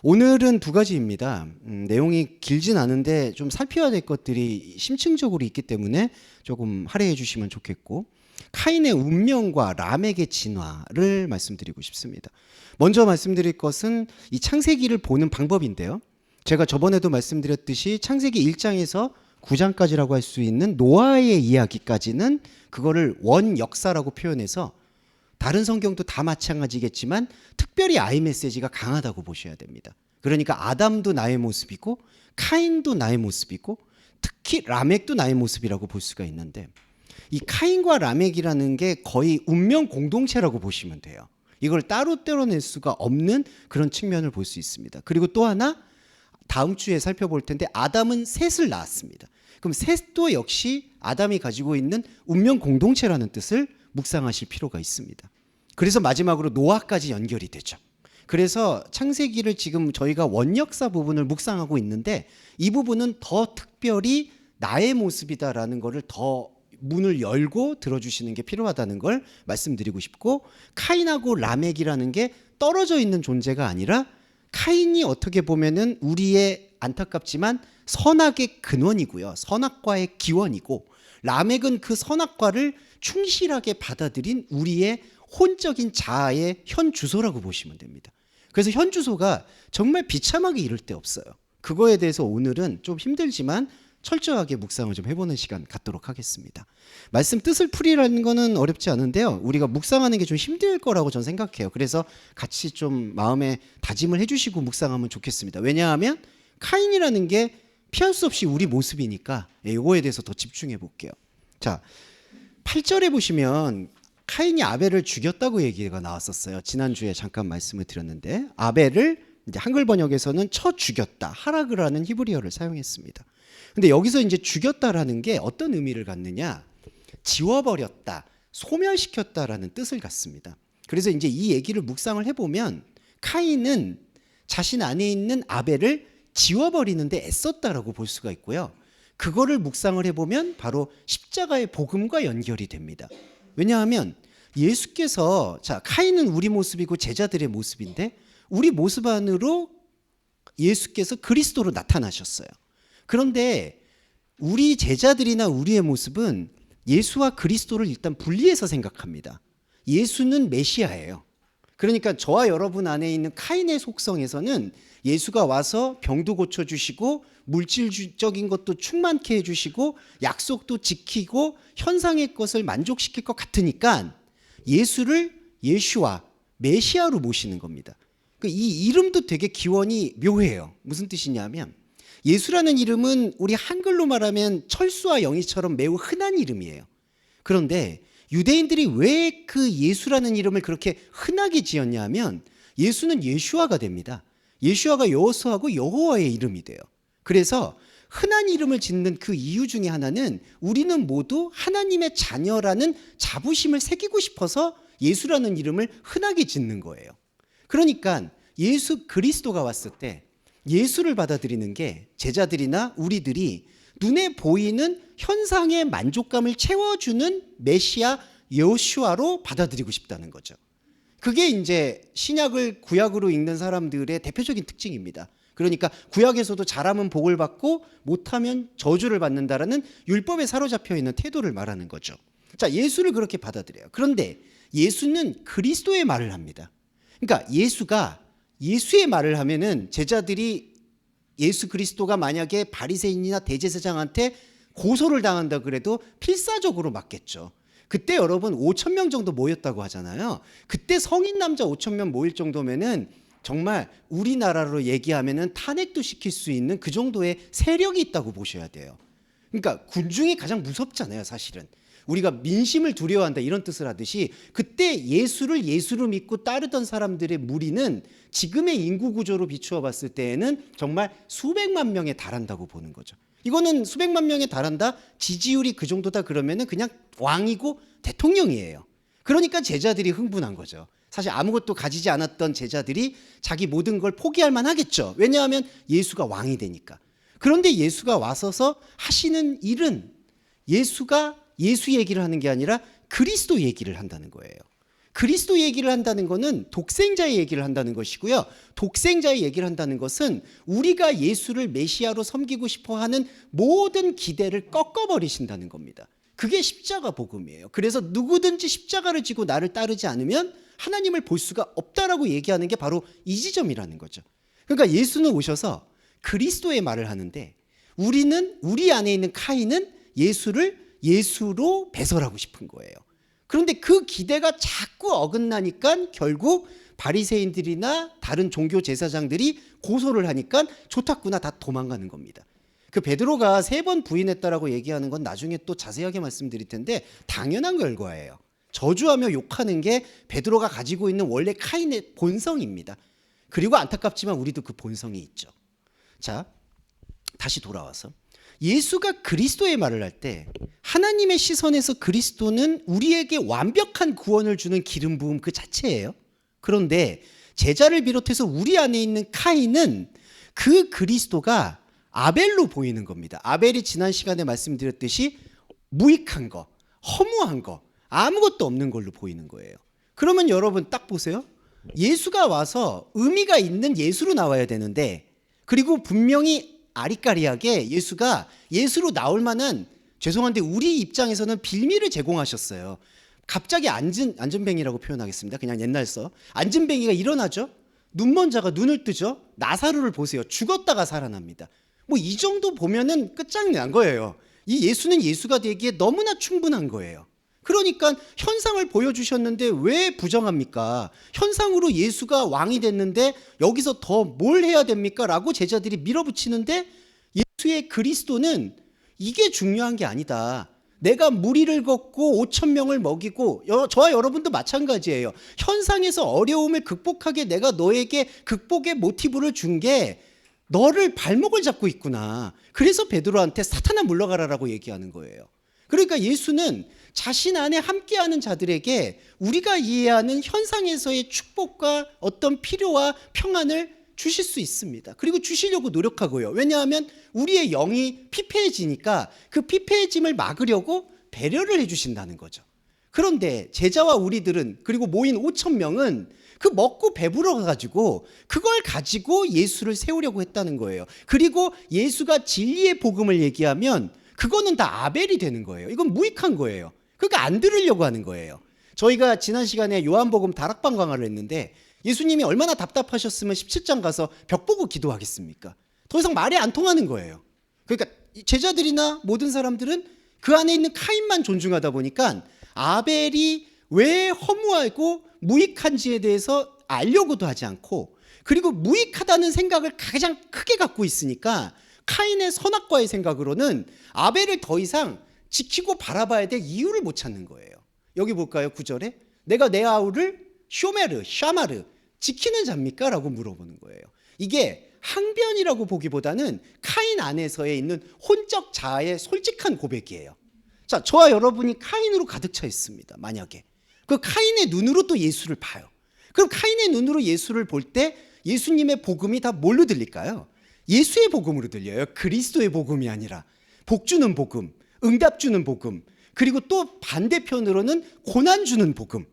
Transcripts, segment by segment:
오늘은 두 가지입니다. 내용이 길진 않은데 좀 살펴야 될 것들이 심층적으로 있기 때문에 조금 할애해 주시면 좋겠고, 카인의 운명과 람에게 진화를 말씀드리고 싶습니다. 먼저 말씀드릴 것은 이 창세기를 보는 방법인데요. 제가 저번에도 말씀드렸듯이 창세기 1장에서 9장까지라고 할 수 있는 노아의 이야기까지는 그거를 원역사라고 표현해서, 다른 성경도 다 마찬가지겠지만 특별히 아이 메시지가 강하다고 보셔야 됩니다. 그러니까 아담도 나의 모습이고 카인도 나의 모습이고 특히 라멕도 나의 모습이라고 볼 수가 있는데, 이 카인과 라멕이라는 게 거의 운명 공동체라고 보시면 돼요. 이걸 따로 떼어낼 수가 없는 그런 측면을 볼 수 있습니다. 그리고 또 하나, 다음 주에 살펴볼 텐데, 아담은 셋을 낳았습니다. 그럼 셋도 역시 아담이 가지고 있는 운명 공동체라는 뜻을 묵상하실 필요가 있습니다. 그래서 마지막으로 노아까지 연결이 되죠. 그래서 창세기를 지금 저희가 원역사 부분을 묵상하고 있는데, 이 부분은 더 특별히 나의 모습이다라는 것을 더 문을 열고 들어주시는 게 필요하다는 걸 말씀드리고 싶고, 카인하고 라멕이라는 게 떨어져 있는 존재가 아니라 카인이 어떻게 보면은 우리의 안타깝지만 선악의 근원이고요, 선악과의 기원이고, 라멕은 그 선악과를 충실하게 받아들인 우리의 혼적인 자아의 현 주소라고 보시면 됩니다. 그래서 현 주소가 정말 비참하게 이를 데 없어요. 그거에 대해서 오늘은 좀 힘들지만 철저하게 묵상을 좀 해보는 시간 갖도록 하겠습니다. 말씀 뜻을 풀이라는 거는 어렵지 않은데요, 우리가 묵상하는 게 좀 힘들 거라고 저는 생각해요. 그래서 같이 좀 마음에 다짐을 해주시고 묵상하면 좋겠습니다. 왜냐하면 카인이라는 게 피할 수 없이 우리 모습이니까 이거에 대해서 더 집중해 볼게요. 자, 8절에 보시면 카인이 아벨을 죽였다고 얘기가 나왔었어요. 지난주에 잠깐 말씀을 드렸는데, 아벨을 이제 한글 번역에서는 쳐 죽였다, 하락을 하는 히브리어를 사용했습니다. 근데 여기서 이제 죽였다라는 게 어떤 의미를 갖느냐, 지워버렸다, 소멸시켰다라는 뜻을 갖습니다. 그래서 이제 이 얘기를 묵상을 해보면 카인은 자신 안에 있는 아벨을 지워버리는데 애썼다라고 볼 수가 있고요, 그거를 묵상을 해보면 바로 십자가의 복음과 연결이 됩니다. 왜냐하면 예수께서, 자, 카인은 우리 모습이고 제자들의 모습인데 우리 모습 안으로 예수께서 그리스도로 나타나셨어요. 그런데 우리 제자들이나 우리의 모습은 예수와 그리스도를 일단 분리해서 생각합니다. 예수는 메시아예요. 그러니까 저와 여러분 안에 있는 카인의 속성에서는 예수가 와서 병도 고쳐주시고 물질적인 것도 충만케 해주시고 약속도 지키고 현상의 것을 만족시킬 것 같으니까 예수를 예슈아, 메시아로 모시는 겁니다. 이 이름도 되게 기원이 묘해요. 무슨 뜻이냐면, 예수라는 이름은 우리 한글로 말하면 철수와 영희처럼 매우 흔한 이름이에요. 그런데 유대인들이 왜 그 예수라는 이름을 그렇게 흔하게 지었냐 하면, 예수는 예슈아가 됩니다. 예슈아가 여호수아고 여호와의 이름이 돼요. 그래서 흔한 이름을 짓는 그 이유 중에 하나는 우리는 모두 하나님의 자녀라는 자부심을 새기고 싶어서 예수라는 이름을 흔하게 짓는 거예요. 그러니까 예수 그리스도가 왔을 때 예수를 받아들이는 게 제자들이나 우리들이 눈에 보이는 현상의 만족감을 채워주는 메시아 여호슈아로 받아들이고 싶다는 거죠. 그게 이제 신약을 구약으로 읽는 사람들의 대표적인 특징입니다. 그러니까 구약에서도 잘하면 복을 받고 못하면 저주를 받는다라는 율법에 사로잡혀 있는 태도를 말하는 거죠. 자, 예수를 그렇게 받아들여요. 그런데 예수는 그리스도의 말을 합니다. 그러니까 예수가 예수의 말을 하면은 제자들이 예수 그리스도가 만약에 바리새인이나 대제사장한테 고소를 당한다 그래도 필사적으로 맞겠죠. 그때 여러분 5천 명 정도 모였다고 하잖아요. 그때 성인 남자 5천 명 모일 정도면은 정말 우리나라로 얘기하면은 탄핵도 시킬 수 있는 그 정도의 세력이 있다고 보셔야 돼요. 그러니까 군중이 가장 무섭잖아요, 사실은. 우리가 민심을 두려워한다 이런 뜻을 하듯이, 그때 예수를 믿고 따르던 사람들의 무리는 지금의 인구 구조로 비추어 봤을 때에는 정말 수백만 명에 달한다고 보는 거죠. 이거는 수백만 명에 달한다, 지지율이 그 정도다 그러면은 그냥 왕이고 대통령이에요. 그러니까 제자들이 흥분한 거죠. 사실 아무것도 가지지 않았던 제자들이 자기 모든 걸 포기할 만하겠죠. 왜냐하면 예수가 왕이 되니까. 그런데 예수가 와서서 하시는 일은 예수가 예수 얘기를 하는 게 아니라 그리스도 얘기를 한다는 거예요. 그리스도 얘기를 한다는 것은 독생자의 얘기를 한다는 것이고요. 독생자의 얘기를 한다는 것은 우리가 예수를 메시아로 섬기고 싶어하는 모든 기대를 꺾어버리신다는 겁니다. 그게 십자가 복음이에요. 그래서 누구든지 십자가를 지고 나를 따르지 않으면 하나님을 볼 수가 없다라고 얘기하는 게 바로 이 지점이라는 거죠. 그러니까 예수는 오셔서 그리스도의 말을 하는데 우리 안에 있는 카인은 예수를 예수로 배설하고 싶은 거예요. 그런데 그 기대가 자꾸 어긋나니까 결국 바리새인들이나 다른 종교 제사장들이 고소를 하니까 좋았구나 다 도망가는 겁니다. 그 베드로가 3번 부인했다라고 얘기하는 건 나중에 또 자세하게 말씀드릴 텐데 당연한 결과예요. 저주하며 욕하는 게 베드로가 가지고 있는 원래 카인의 본성입니다. 그리고 안타깝지만 우리도 그 본성이 있죠. 자, 다시 돌아와서 예수가 그리스도의 말을 할 때 하나님의 시선에서 그리스도는 우리에게 완벽한 구원을 주는 기름 부음 그 자체예요. 그런데 제자를 비롯해서 우리 안에 있는 카인은 그 그리스도가 아벨로 보이는 겁니다. 아벨이 지난 시간에 말씀드렸듯이 무익한 거, 허무한 거, 아무것도 없는 걸로 보이는 거예요. 그러면 여러분 딱 보세요. 예수가 와서 의미가 있는 예수로 나와야 되는데, 그리고 분명히 아리까리하게 예수가 예수로 나올 만한, 죄송한데 우리 입장에서는 빌미를 제공하셨어요. 갑자기 안전뱅이라고 표현하겠습니다. 그냥 옛날 써. 안전뱅이가 일어나죠. 눈먼 자가 눈을 뜨죠. 나사로를 보세요. 죽었다가 살아납니다. 뭐 이 정도 보면은 끝장난 거예요. 이 예수는 예수가 되기에 너무나 충분한 거예요. 그러니까 현상을 보여주셨는데 왜 부정합니까? 현상으로 예수가 왕이 됐는데 여기서 더 뭘 해야 됩니까? 라고 제자들이 밀어붙이는데 예수의 그리스도는 이게 중요한 게 아니다. 내가 무리를 걷고 5천 명을 먹이고, 저와 여러분도 마찬가지예요. 현상에서 어려움을 극복하게 내가 너에게 극복의 모티브를 준 게 너를 발목을 잡고 있구나. 그래서 베드로한테 사탄아 물러가라라고 얘기하는 거예요. 그러니까 예수는 자신 안에 함께하는 자들에게 우리가 이해하는 현상에서의 축복과 어떤 필요와 평안을 주실 수 있습니다. 그리고 주시려고 노력하고요. 왜냐하면 우리의 영이 피폐해지니까 그 피폐해짐을 막으려고 배려를 해주신다는 거죠. 그런데 제자와 우리들은, 그리고 모인 5천 명은 그 먹고 배불러가지고 그걸 가지고 예수를 세우려고 했다는 거예요. 그리고 예수가 진리의 복음을 얘기하면 그거는 다 아벨이 되는 거예요. 이건 무익한 거예요. 그러니까 안 들으려고 하는 거예요. 저희가 지난 시간에 요한복음 다락방 강화를 했는데 예수님이 얼마나 답답하셨으면 17장 가서 벽 보고 기도하겠습니까? 더 이상 말이 안 통하는 거예요. 그러니까 제자들이나 모든 사람들은 그 안에 있는 카인만 존중하다 보니까 아벨이 왜 허무하고 무익한지에 대해서 알려고도 하지 않고, 그리고 무익하다는 생각을 가장 크게 갖고 있으니까 카인의 선악과의 생각으로는 아벨을 더 이상 지키고 바라봐야 될 이유를 못 찾는 거예요. 여기 볼까요? 9절에 내가 내 아우를 쇼메르, 샤마르 지키는 자입니까? 라고 물어보는 거예요. 이게 항변이라고 보기보다는 카인 안에서에 있는 혼적 자아의 솔직한 고백이에요. 자, 저와 여러분이 카인으로 가득 차 있습니다. 만약에 그 카인의 눈으로 또 예수를 봐요. 그럼 카인의 눈으로 예수를 볼 때 예수님의 복음이 다 뭘로 들릴까요? 예수의 복음으로 들려요. 그리스도의 복음이 아니라 복 주는 복음, 응답 주는 복음, 그리고 또 반대편으로는 고난 주는 복음.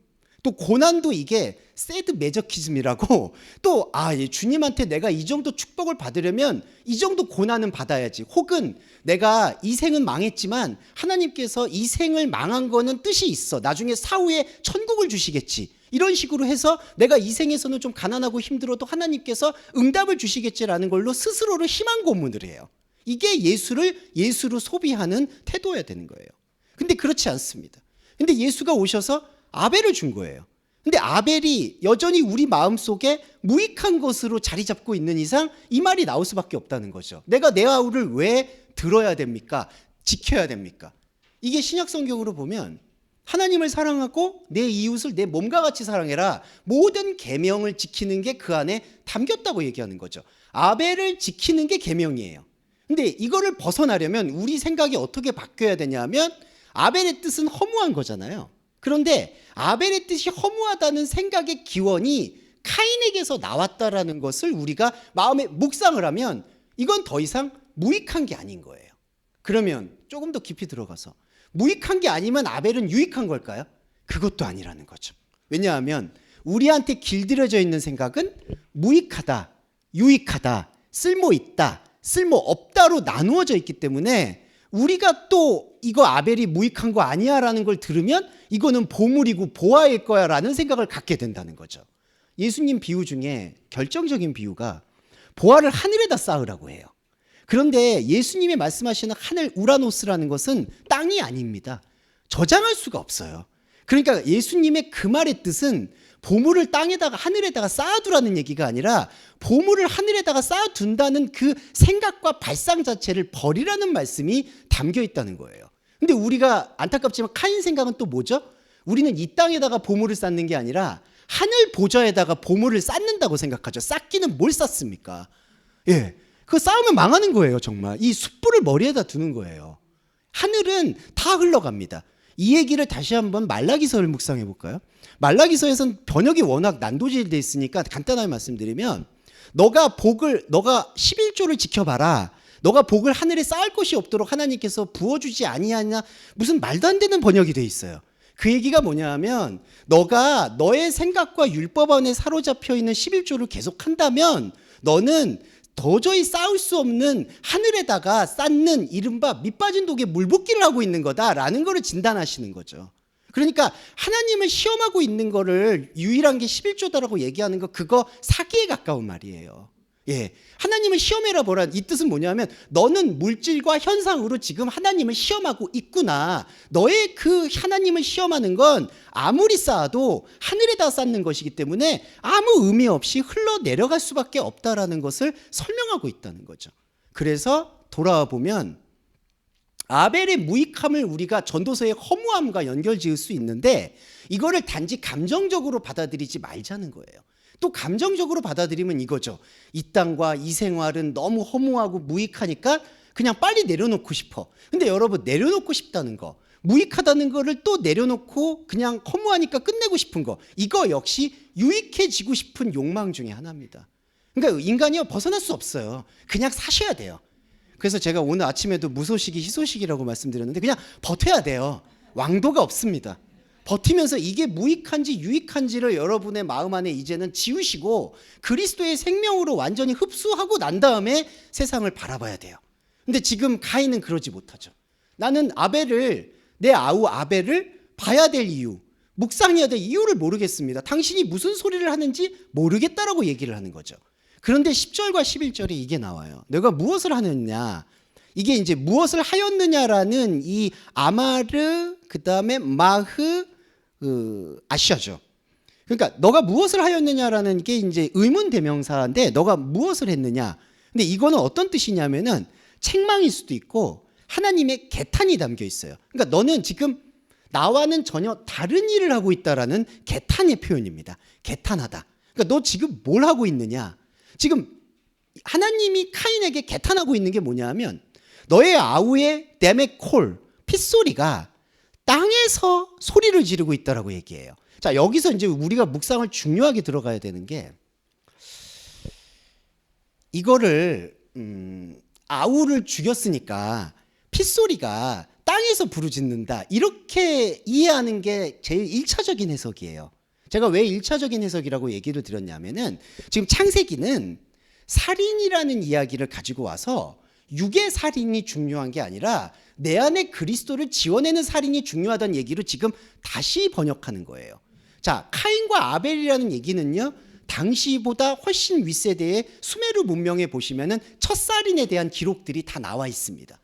또 고난도 이게 새드 메저키즘이라고, 또 주님한테 내가 이 정도 축복을 받으려면 이 정도 고난은 받아야지, 혹은 내가 이 생은 망했지만 하나님께서 이 생을 망한 거는 뜻이 있어, 나중에 사후에 천국을 주시겠지, 이런 식으로 해서 내가 이 생에서는 좀 가난하고 힘들어도 하나님께서 응답을 주시겠지라는 걸로 스스로를 희망 고문을 해요. 이게 예수를 예수로 소비하는 태도여야 되는 거예요. 근데 그렇지 않습니다. 근데 예수가 오셔서 아벨을 준 거예요. 근데 아벨이 여전히 우리 마음속에 무익한 것으로 자리 잡고 있는 이상 이 말이 나올 수밖에 없다는 거죠. 내가 내 아우를 왜 들어야 됩니까? 지켜야 됩니까? 이게 신약 성경으로 보면 하나님을 사랑하고 내 이웃을 내 몸과 같이 사랑해라, 모든 계명을 지키는 게 그 안에 담겼다고 얘기하는 거죠. 아벨을 지키는 게 계명이에요. 근데 이거를 벗어나려면 우리 생각이 어떻게 바뀌어야 되냐면 아벨의 뜻은 허무한 거잖아요. 그런데 아벨의 뜻이 허무하다는 생각의 기원이 카인에게서 나왔다라는 것을 우리가 마음에 묵상을 하면 이건 더 이상 무익한 게 아닌 거예요. 그러면 조금 더 깊이 들어가서 무익한 게 아니면 아벨은 유익한 걸까요? 그것도 아니라는 거죠. 왜냐하면 우리한테 길들여져 있는 생각은 무익하다, 유익하다, 쓸모있다, 쓸모없다로 나누어져 있기 때문에 우리가 또 이거 아벨이 무익한 거 아니야 라는 걸 들으면 이거는 보물이고 보화일 거야 라는 생각을 갖게 된다는 거죠. 예수님 비유 중에 결정적인 비유가 보화를 하늘에다 쌓으라고 해요. 그런데 예수님이 말씀하시는 하늘 우라노스라는 것은 땅이 아닙니다. 저장할 수가 없어요. 그러니까 예수님의 그 말의 뜻은 보물을 땅에다가 하늘에다가 쌓아두라는 얘기가 아니라 보물을 하늘에다가 쌓아둔다는 그 생각과 발상 자체를 버리라는 말씀이 담겨 있다는 거예요. 근데 우리가 안타깝지만 카인 생각은 또 뭐죠? 우리는 이 땅에다가 보물을 쌓는 게 아니라 하늘 보좌에다가 보물을 쌓는다고 생각하죠. 쌓기는 뭘 쌓습니까? 예, 그거 쌓으면 망하는 거예요. 정말 이 숯불을 머리에다 두는 거예요. 하늘은 다 흘러갑니다. 이 얘기를 다시 한번 말라기서를 묵상해 볼까요? 말라기서에선 번역이 워낙 난도질돼 있으니까 간단하게 말씀드리면 너가 11조를 지켜봐라. 너가 복을 하늘에 쌓을 것이 없도록 하나님께서 부어주지 아니하냐, 무슨 말도 안 되는 번역이 돼 있어요. 그 얘기가 뭐냐 하면 너가 너의 생각과 율법 안에 사로잡혀 있는 11조를 계속한다면 너는 도저히 쌓을 수 없는 하늘에다가 쌓는 이른바 밑빠진 독에 물 붓기를 하고 있는 거다라는 거를 진단하시는 거죠. 그러니까 하나님을 시험하고 있는 거를 유일한 게 11조다라고 얘기하는 거, 그거 사기에 가까운 말이에요. 예, 하나님을 시험해라 보라. 이 뜻은 뭐냐면 너는 물질과 현상으로 지금 하나님을 시험하고 있구나. 너의 그 하나님을 시험하는 건 아무리 쌓아도 하늘에다 쌓는 것이기 때문에 아무 의미 없이 흘러내려갈 수밖에 없다라는 것을 설명하고 있다는 거죠. 그래서 돌아와 보면 아벨의 무익함을 우리가 전도서의 허무함과 연결지을 수 있는데 이거를 단지 감정적으로 받아들이지 말자는 거예요. 또 감정적으로 받아들이면 이거죠. 이 땅과 이 생활은 너무 허무하고 무익하니까 그냥 빨리 내려놓고 싶어. 근데 여러분, 내려놓고 싶다는 거, 무익하다는 거를 또 내려놓고 그냥 허무하니까 끝내고 싶은 거, 이거 역시 유익해지고 싶은 욕망 중에 하나입니다. 그러니까 인간이요, 벗어날 수 없어요. 그냥 사셔야 돼요. 그래서 제가 오늘 아침에도 무소식이 희소식이라고 말씀드렸는데 그냥 버텨야 돼요. 왕도가 없습니다. 버티면서 이게 무익한지 유익한지를 여러분의 마음 안에 이제는 지우시고 그리스도의 생명으로 완전히 흡수하고 난 다음에 세상을 바라봐야 돼요. 근데 지금 가인은 그러지 못하죠. 나는 내 아우 아벨을 봐야 될 이유, 묵상해야 될 이유를 모르겠습니다. 당신이 무슨 소리를 하는지 모르겠다라고 얘기를 하는 거죠. 그런데 10절과 11절에 이게 나와요. 내가 무엇을 하느냐, 이게 이제 무엇을 하였느냐라는 이 아마르, 그 다음에 마흐, 아시아죠. 그러니까 너가 무엇을 하였느냐라는 게 이제 의문 대명사인데 너가 무엇을 했느냐. 근데 이거는 어떤 뜻이냐면은 책망일 수도 있고 하나님의 개탄이 담겨 있어요. 그러니까 너는 지금 나와는 전혀 다른 일을 하고 있다라는 개탄의 표현입니다. 개탄하다. 그러니까 너 지금 뭘 하고 있느냐. 지금 하나님이 카인에게 개탄하고 있는 게 뭐냐면 너의 아우의 댐의 콜, 핏소리가 땅에서 소리를 지르고 있다라고 얘기해요. 자, 여기서 이제 우리가 묵상을 중요하게 들어가야 되는 게 이거를 아우를 죽였으니까 핏소리가 땅에서 부르짖는다, 이렇게 이해하는 게 제일 1차적인 해석이에요. 제가 왜 1차적인 해석이라고 얘기를 드렸냐면은 지금 창세기는 살인이라는 이야기를 가지고 와서 육의 살인이 중요한 게 아니라 내 안에 그리스도를 지워내는 살인이 중요하다는 얘기로 지금 다시 번역하는 거예요. 자, 카인과 아벨이라는 얘기는요, 당시보다 훨씬 윗세대의 수메르 문명에 보시면은 첫 살인에 대한 기록들이 다 나와 있습니다.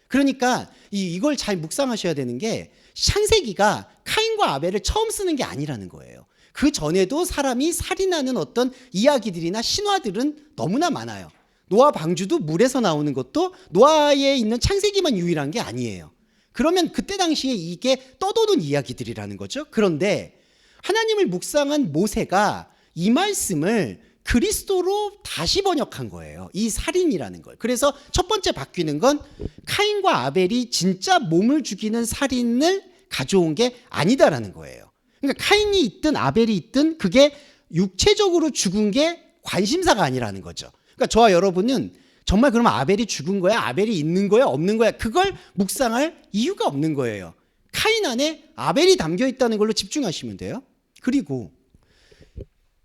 그러니까 이걸 잘 묵상하셔야 되는 게 창세기가 카인과 아벨을 처음 쓰는 게 아니라는 거예요. 그 전에도 사람이 살인하는 어떤 이야기들이나 신화들은 너무나 많아요. 노아 방주도 물에서 나오는 것도 노아에 있는 창세기만 유일한 게 아니에요. 그러면 그때 당시에 이게 떠도는 이야기들이라는 거죠. 그런데 하나님을 묵상한 모세가 이 말씀을 그리스도로 다시 번역한 거예요. 이 살인이라는 걸. 그래서 첫 번째 바뀌는 건 카인과 아벨이 진짜 몸을 죽이는 살인을 가져온 게 아니다라는 거예요. 그러니까 카인이 있든 아벨이 있든 그게 육체적으로 죽은 게 관심사가 아니라는 거죠. 그러니까 저와 여러분은 정말 그러면 아벨이 죽은 거야? 아벨이 있는 거야? 없는 거야? 그걸 묵상할 이유가 없는 거예요. 카인 안에 아벨이 담겨 있다는 걸로 집중하시면 돼요. 그리고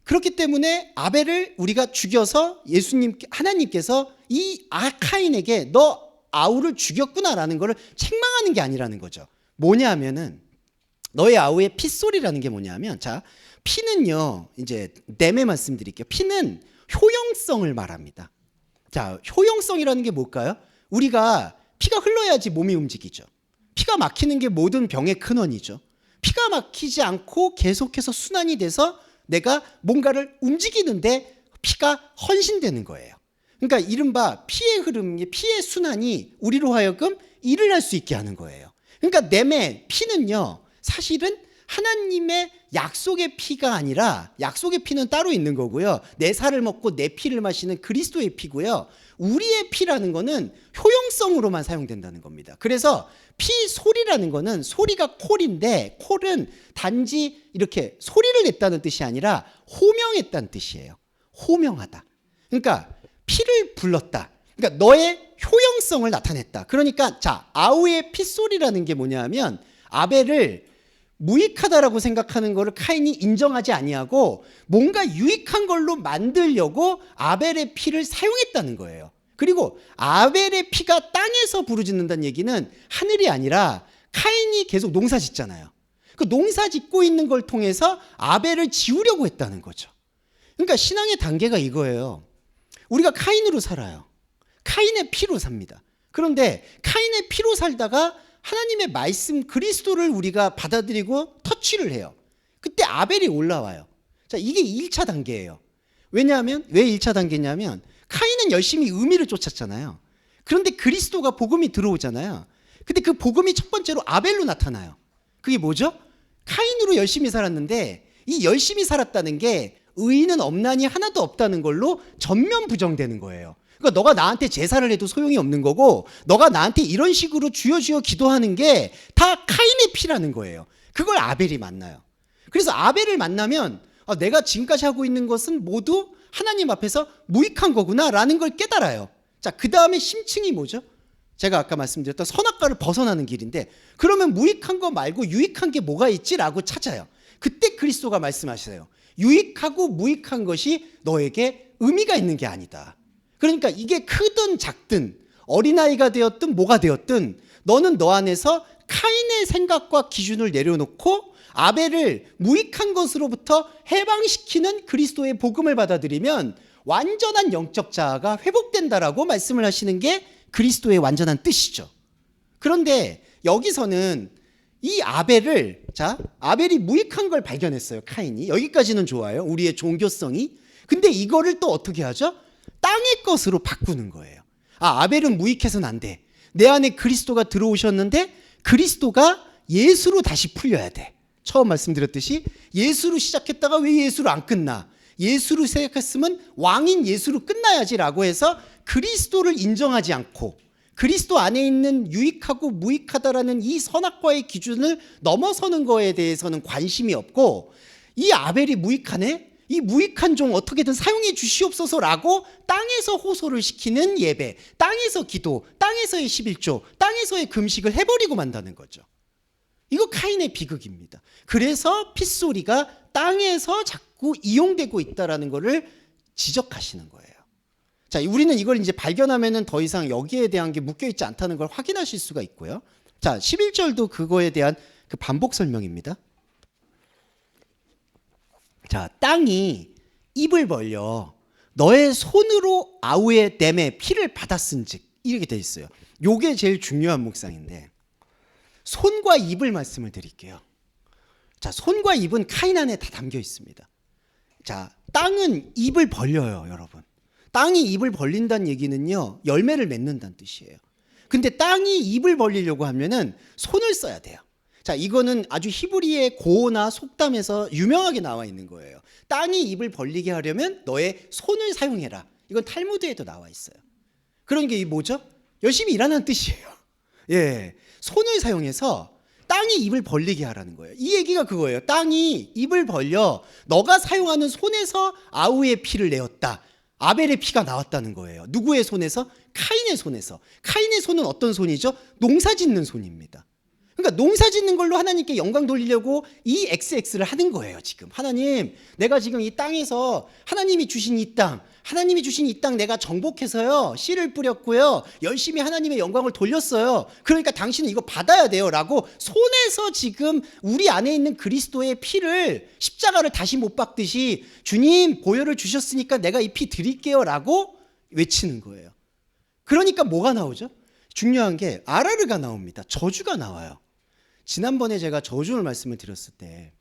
그렇기 때문에 아벨을 우리가 죽여서 하나님께서 이 카인에게 너 아우를 죽였구나라는 것을 책망하는 게 아니라는 거죠. 뭐냐면은 너의 아우의 핏소리라는 게 뭐냐면, 자, 피는요, 이제 내매 말씀드릴게요. 피는 효용성을 말합니다. 자, 효용성이라는 게 뭘까요? 우리가 피가 흘러야지 몸이 움직이죠. 피가 막히는 게 모든 병의 근원이죠. 피가 막히지 않고 계속해서 순환이 돼서 내가 뭔가를 움직이는데 피가 헌신되는 거예요. 그러니까 이른바 피의 흐름, 피의 순환이 우리로 하여금 일을 할 수 있게 하는 거예요. 그러니까 내매 피는요, 사실은 하나님의 약속의 피가 아니라, 약속의 피는 따로 있는 거고요, 내 살을 먹고 내 피를 마시는 그리스도의 피고요, 우리의 피라는 거는 효용성으로만 사용된다는 겁니다. 그래서 피 소리라는 거는, 소리가 콜인데, 콜은 단지 이렇게 소리를 냈다는 뜻이 아니라 호명했다는 뜻이에요. 호명하다. 그러니까 피를 불렀다. 그러니까 너의 효용성을 나타냈다. 그러니까 자, 아우의 핏소리라는 게 뭐냐면, 아벨을 무익하다라고 생각하는 거를 카인이 인정하지 아니하고 뭔가 유익한 걸로 만들려고 아벨의 피를 사용했다는 거예요. 그리고 아벨의 피가 땅에서 부르짖는다는 얘기는 하늘이 아니라, 카인이 계속 농사 짓잖아요. 그 농사 짓고 있는 걸 통해서 아벨을 지우려고 했다는 거죠. 그러니까 신앙의 단계가 이거예요. 우리가 카인으로 살아요. 카인의 피로 삽니다. 그런데 카인의 피로 살다가 하나님의 말씀 그리스도를 우리가 받아들이고 터치를 해요. 그때 아벨이 올라와요. 자, 이게 1차 단계예요. 왜냐하면, 왜 1차 단계냐면, 카인은 열심히 의미를 쫓았잖아요. 그런데 그리스도가, 복음이 들어오잖아요. 근데 그 복음이 첫 번째로 아벨로 나타나요. 그게 뭐죠? 카인으로 열심히 살았는데 이 열심히 살았다는 게 의인은 없나니 하나도 없다는 걸로 전면 부정되는 거예요. 그러니까 너가 나한테 제사를 해도 소용이 없는 거고, 너가 나한테 이런 식으로 주여 주여 기도하는 게 다 카인의 피라는 거예요. 그걸 아벨이 만나요. 그래서 아벨을 만나면 내가 지금까지 하고 있는 것은 모두 하나님 앞에서 무익한 거구나라는 걸 깨달아요. 자, 그 다음에 심층이 뭐죠? 제가 아까 말씀드렸던 선악과를 벗어나는 길인데, 그러면 무익한 거 말고 유익한 게 뭐가 있지라고 찾아요. 그때 그리스도가 말씀하세요. 유익하고 무익한 것이 너에게 의미가 있는 게 아니다. 그러니까 이게 크든 작든 어린아이가 되었든 뭐가 되었든 너는 너 안에서 카인의 생각과 기준을 내려놓고 아벨을 무익한 것으로부터 해방시키는 그리스도의 복음을 받아들이면 완전한 영적 자아가 회복된다라고 말씀을 하시는 게 그리스도의 완전한 뜻이죠. 그런데 여기서는 이 아벨을, 자, 아벨이 무익한 걸 발견했어요. 카인이. 여기까지는 좋아요. 우리의 종교성이. 근데 이거를 또 어떻게 하죠? 땅의 것으로 바꾸는 거예요. 아벨은 무익해서는 안 돼. 내 안에 그리스도가 들어오셨는데 그리스도가 예수로 다시 풀려야 돼. 처음 말씀드렸듯이 예수로 시작했다가 왜 예수로 안 끝나? 예수로 시작했으면 왕인 예수로 끝나야지라고 해서 그리스도를 인정하지 않고 그리스도 안에 있는 유익하고 무익하다라는 이 선악과의 기준을 넘어서는 거에 대해서는 관심이 없고, 이 아벨이 무익하네? 이 무익한 종 어떻게든 사용해 주시옵소서라고 땅에서 호소를 시키는 예배, 땅에서 기도, 땅에서의 11조, 땅에서의 금식을 해버리고 만다는 거죠. 이거 카인의 비극입니다. 그래서 핏소리가 땅에서 자꾸 이용되고 있다라는 것을 지적하시는 거예요. 자, 우리는 이걸 이제 발견하면은 더 이상 여기에 대한 게 묶여있지 않다는 걸 확인하실 수가 있고요. 자, 11절도 그거에 대한 그 반복 설명입니다. 자, 땅이 입을 벌려 너의 손으로 아우의 댐에 피를 받았은즉, 이렇게 돼 있어요. 요게 제일 중요한 묵상인데, 손과 입을 말씀을 드릴게요. 자, 손과 입은 카인 안에 다 담겨 있습니다. 자, 땅은 입을 벌려요, 여러분. 땅이 입을 벌린다는 얘기는요, 열매를 맺는다는 뜻이에요. 근데 땅이 입을 벌리려고 하면은 손을 써야 돼요. 자, 이거는 아주 히브리의 고어나 속담에서 유명하게 나와 있는 거예요. 땅이 입을 벌리게 하려면 너의 손을 사용해라. 이건 탈무드에도 나와 있어요. 그런 게 뭐죠? 열심히 일하는 뜻이에요. 예, 손을 사용해서 땅이 입을 벌리게 하라는 거예요. 이 얘기가 그거예요. 땅이 입을 벌려 너가 사용하는 손에서 아우의 피를 내었다. 아벨의 피가 나왔다는 거예요. 누구의 손에서? 카인의 손에서. 카인의 손은 어떤 손이죠? 농사 짓는 손입니다. 그러니까 농사 짓는 걸로 하나님께 영광 돌리려고 이 XX를 하는 거예요. 지금 하나님, 내가 지금 이 땅에서 하나님이 주신 이 땅 내가 정복해서요 씨를 뿌렸고요 열심히 하나님의 영광을 돌렸어요. 그러니까 당신은 이거 받아야 돼요 라고 손에서 지금 우리 안에 있는 그리스도의 피를, 십자가를 다시 못 박듯이 주님 보혈을 주셨으니까 내가 이 피 드릴게요 라고 외치는 거예요. 그러니까 뭐가 나오죠? 중요한 게 아라르가 나옵니다. 저주가 나와요. 지난번에 제가 저주를 말씀을 드렸을 때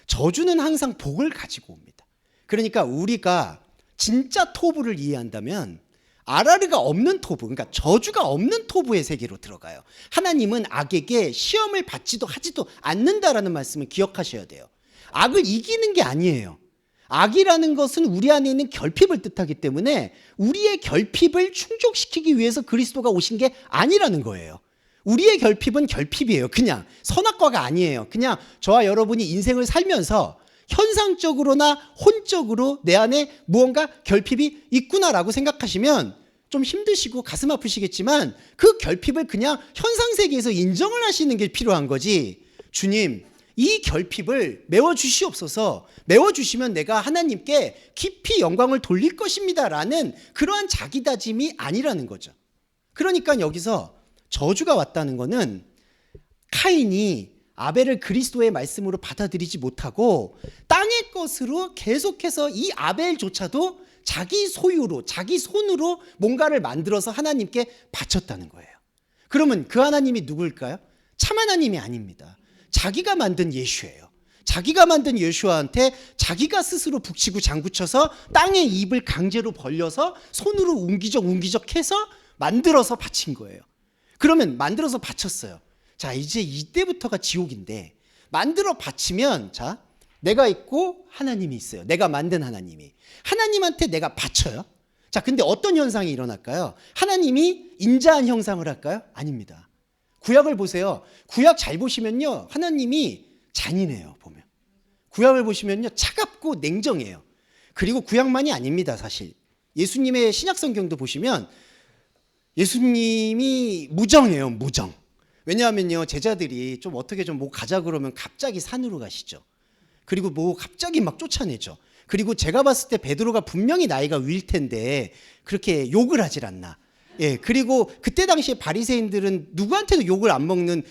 저주는 항상 복을 가지고 옵니다. 그러니까 우리가 진짜 토부를 이해한다면 아라르가 없는 토부, 그러니까 저주가 없는 토부의 세계로 들어가요. 하나님은 악에게 시험을 받지도 하지도 않는다라는 말씀을 기억하셔야 돼요. 악을 이기는 게 아니에요. 악이라는 것은 우리 안에 있는 결핍을 뜻하기 때문에 우리의 결핍을 충족시키기 위해서 그리스도가 오신 게 아니라는 거예요. 우리의 결핍은 결핍이에요. 그냥 선악과가 아니에요. 그냥 저와 여러분이 인생을 살면서 현상적으로나 혼적으로 내 안에 무언가 결핍이 있구나라고 생각하시면 좀 힘드시고 가슴 아프시겠지만 그 결핍을 그냥 현상세계에서 인정을 하시는 게 필요한 거지. 주님, 이 결핍을 메워주시옵소서. 메워주시면 내가 하나님께 깊이 영광을 돌릴 것입니다 라는 그러한 자기다짐이 아니라는 거죠. 그러니까 여기서 저주가 왔다는 거는 카인이 아벨을 그리스도의 말씀으로 받아들이지 못하고 땅의 것으로 계속해서 이 아벨조차도 자기 소유로, 자기 손으로 뭔가를 만들어서 하나님께 바쳤다는 거예요. 그러면 그 하나님이 누굴까요? 참 하나님이 아닙니다. 자기가 만든 예수예요. 자기가 만든 예수한테 자기가 스스로 북치고 장구쳐서 땅의 입을 강제로 벌려서 손으로 웅기적 해서 만들어서 바친 거예요. 그러면 만들어서 바쳤어요. 자, 이제 이때부터가 지옥인데 만들어 바치면 자, 내가 있고 하나님이 있어요. 내가 만든 하나님이. 하나님한테 내가 바쳐요. 자, 근데 어떤 현상이 일어날까요? 하나님이 인자한 형상을 할까요? 아닙니다. 구약을 보세요. 구약 잘 보시면요. 하나님이 잔인해요. 보면. 구약을 보시면요. 차갑고 냉정해요. 그리고 구약만이 아닙니다. 사실. 예수님의 신약성경도 보시면 예수님이 무정해요. 무정. 왜냐하면요. 제자들이 좀 어떻게 좀 뭐 가자 그러면 갑자기 산으로 가시죠. 그리고 뭐 갑자기 막 쫓아내죠. 그리고 제가 봤을 때 베드로가 분명히 나이가 위일 텐데 그렇게 욕을 하질 않나. 예, 그리고 그때 당시에 바리새인들은 누구한테도 욕을 안 먹는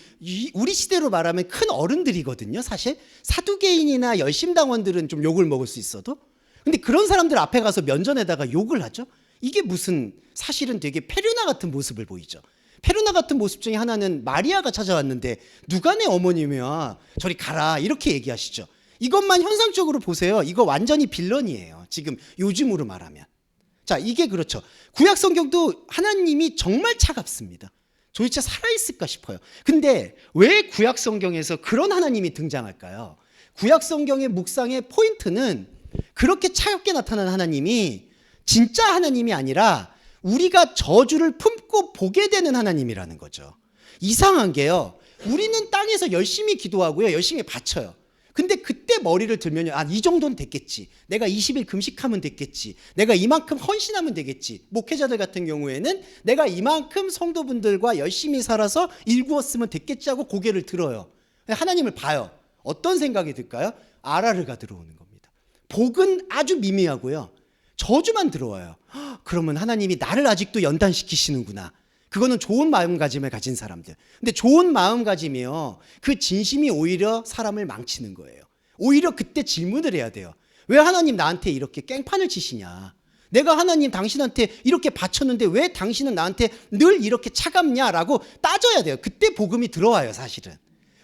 우리 시대로 말하면 큰 어른들이거든요. 사실 사두개인이나 열심당원들은 좀 욕을 먹을 수 있어도, 근데 그런 사람들 앞에 가서 면전에다가 욕을 하죠. 이게 무슨 사실은 되게 페르나 같은 모습을 보이죠. 페르나 같은 모습 중에 하나는 마리아가 찾아왔는데 누가 내 어머님이야 저리 가라 이렇게 얘기하시죠. 이것만 현상적으로 보세요. 이거 완전히 빌런이에요. 지금 요즘으로 말하면. 자, 이게 그렇죠. 구약 성경도 하나님이 정말 차갑습니다. 도대체 살아있을까 싶어요. 근데 왜 구약 성경에서 그런 하나님이 등장할까요? 구약 성경의 묵상의 포인트는 그렇게 차갑게 나타난 하나님이 진짜 하나님이 아니라 우리가 저주를 품고 보게 되는 하나님이라는 거죠. 이상한 게요. 우리는 땅에서 열심히 기도하고요. 열심히 바쳐요. 근데 그때 머리를 들면요. 아, 이 정도는 됐겠지. 내가 20일 금식하면 됐겠지. 내가 이만큼 헌신하면 되겠지. 목회자들 같은 경우에는 내가 이만큼 성도분들과 열심히 살아서 일구었으면 됐겠지 하고 고개를 들어요. 하나님을 봐요. 어떤 생각이 들까요? 아라르가 들어오는 겁니다. 복은 아주 미미하고요. 저주만 들어와요. 그러면 하나님이 나를 아직도 연단시키시는구나. 그거는 좋은 마음가짐을 가진 사람들. 근데 좋은 마음가짐이요. 그 진심이 오히려 사람을 망치는 거예요. 오히려 그때 질문을 해야 돼요. 왜 하나님 나한테 이렇게 깽판을 치시냐? 내가 하나님 당신한테 이렇게 바쳤는데 왜 당신은 나한테 늘 이렇게 차갑냐라고 따져야 돼요. 그때 복음이 들어와요, 사실은.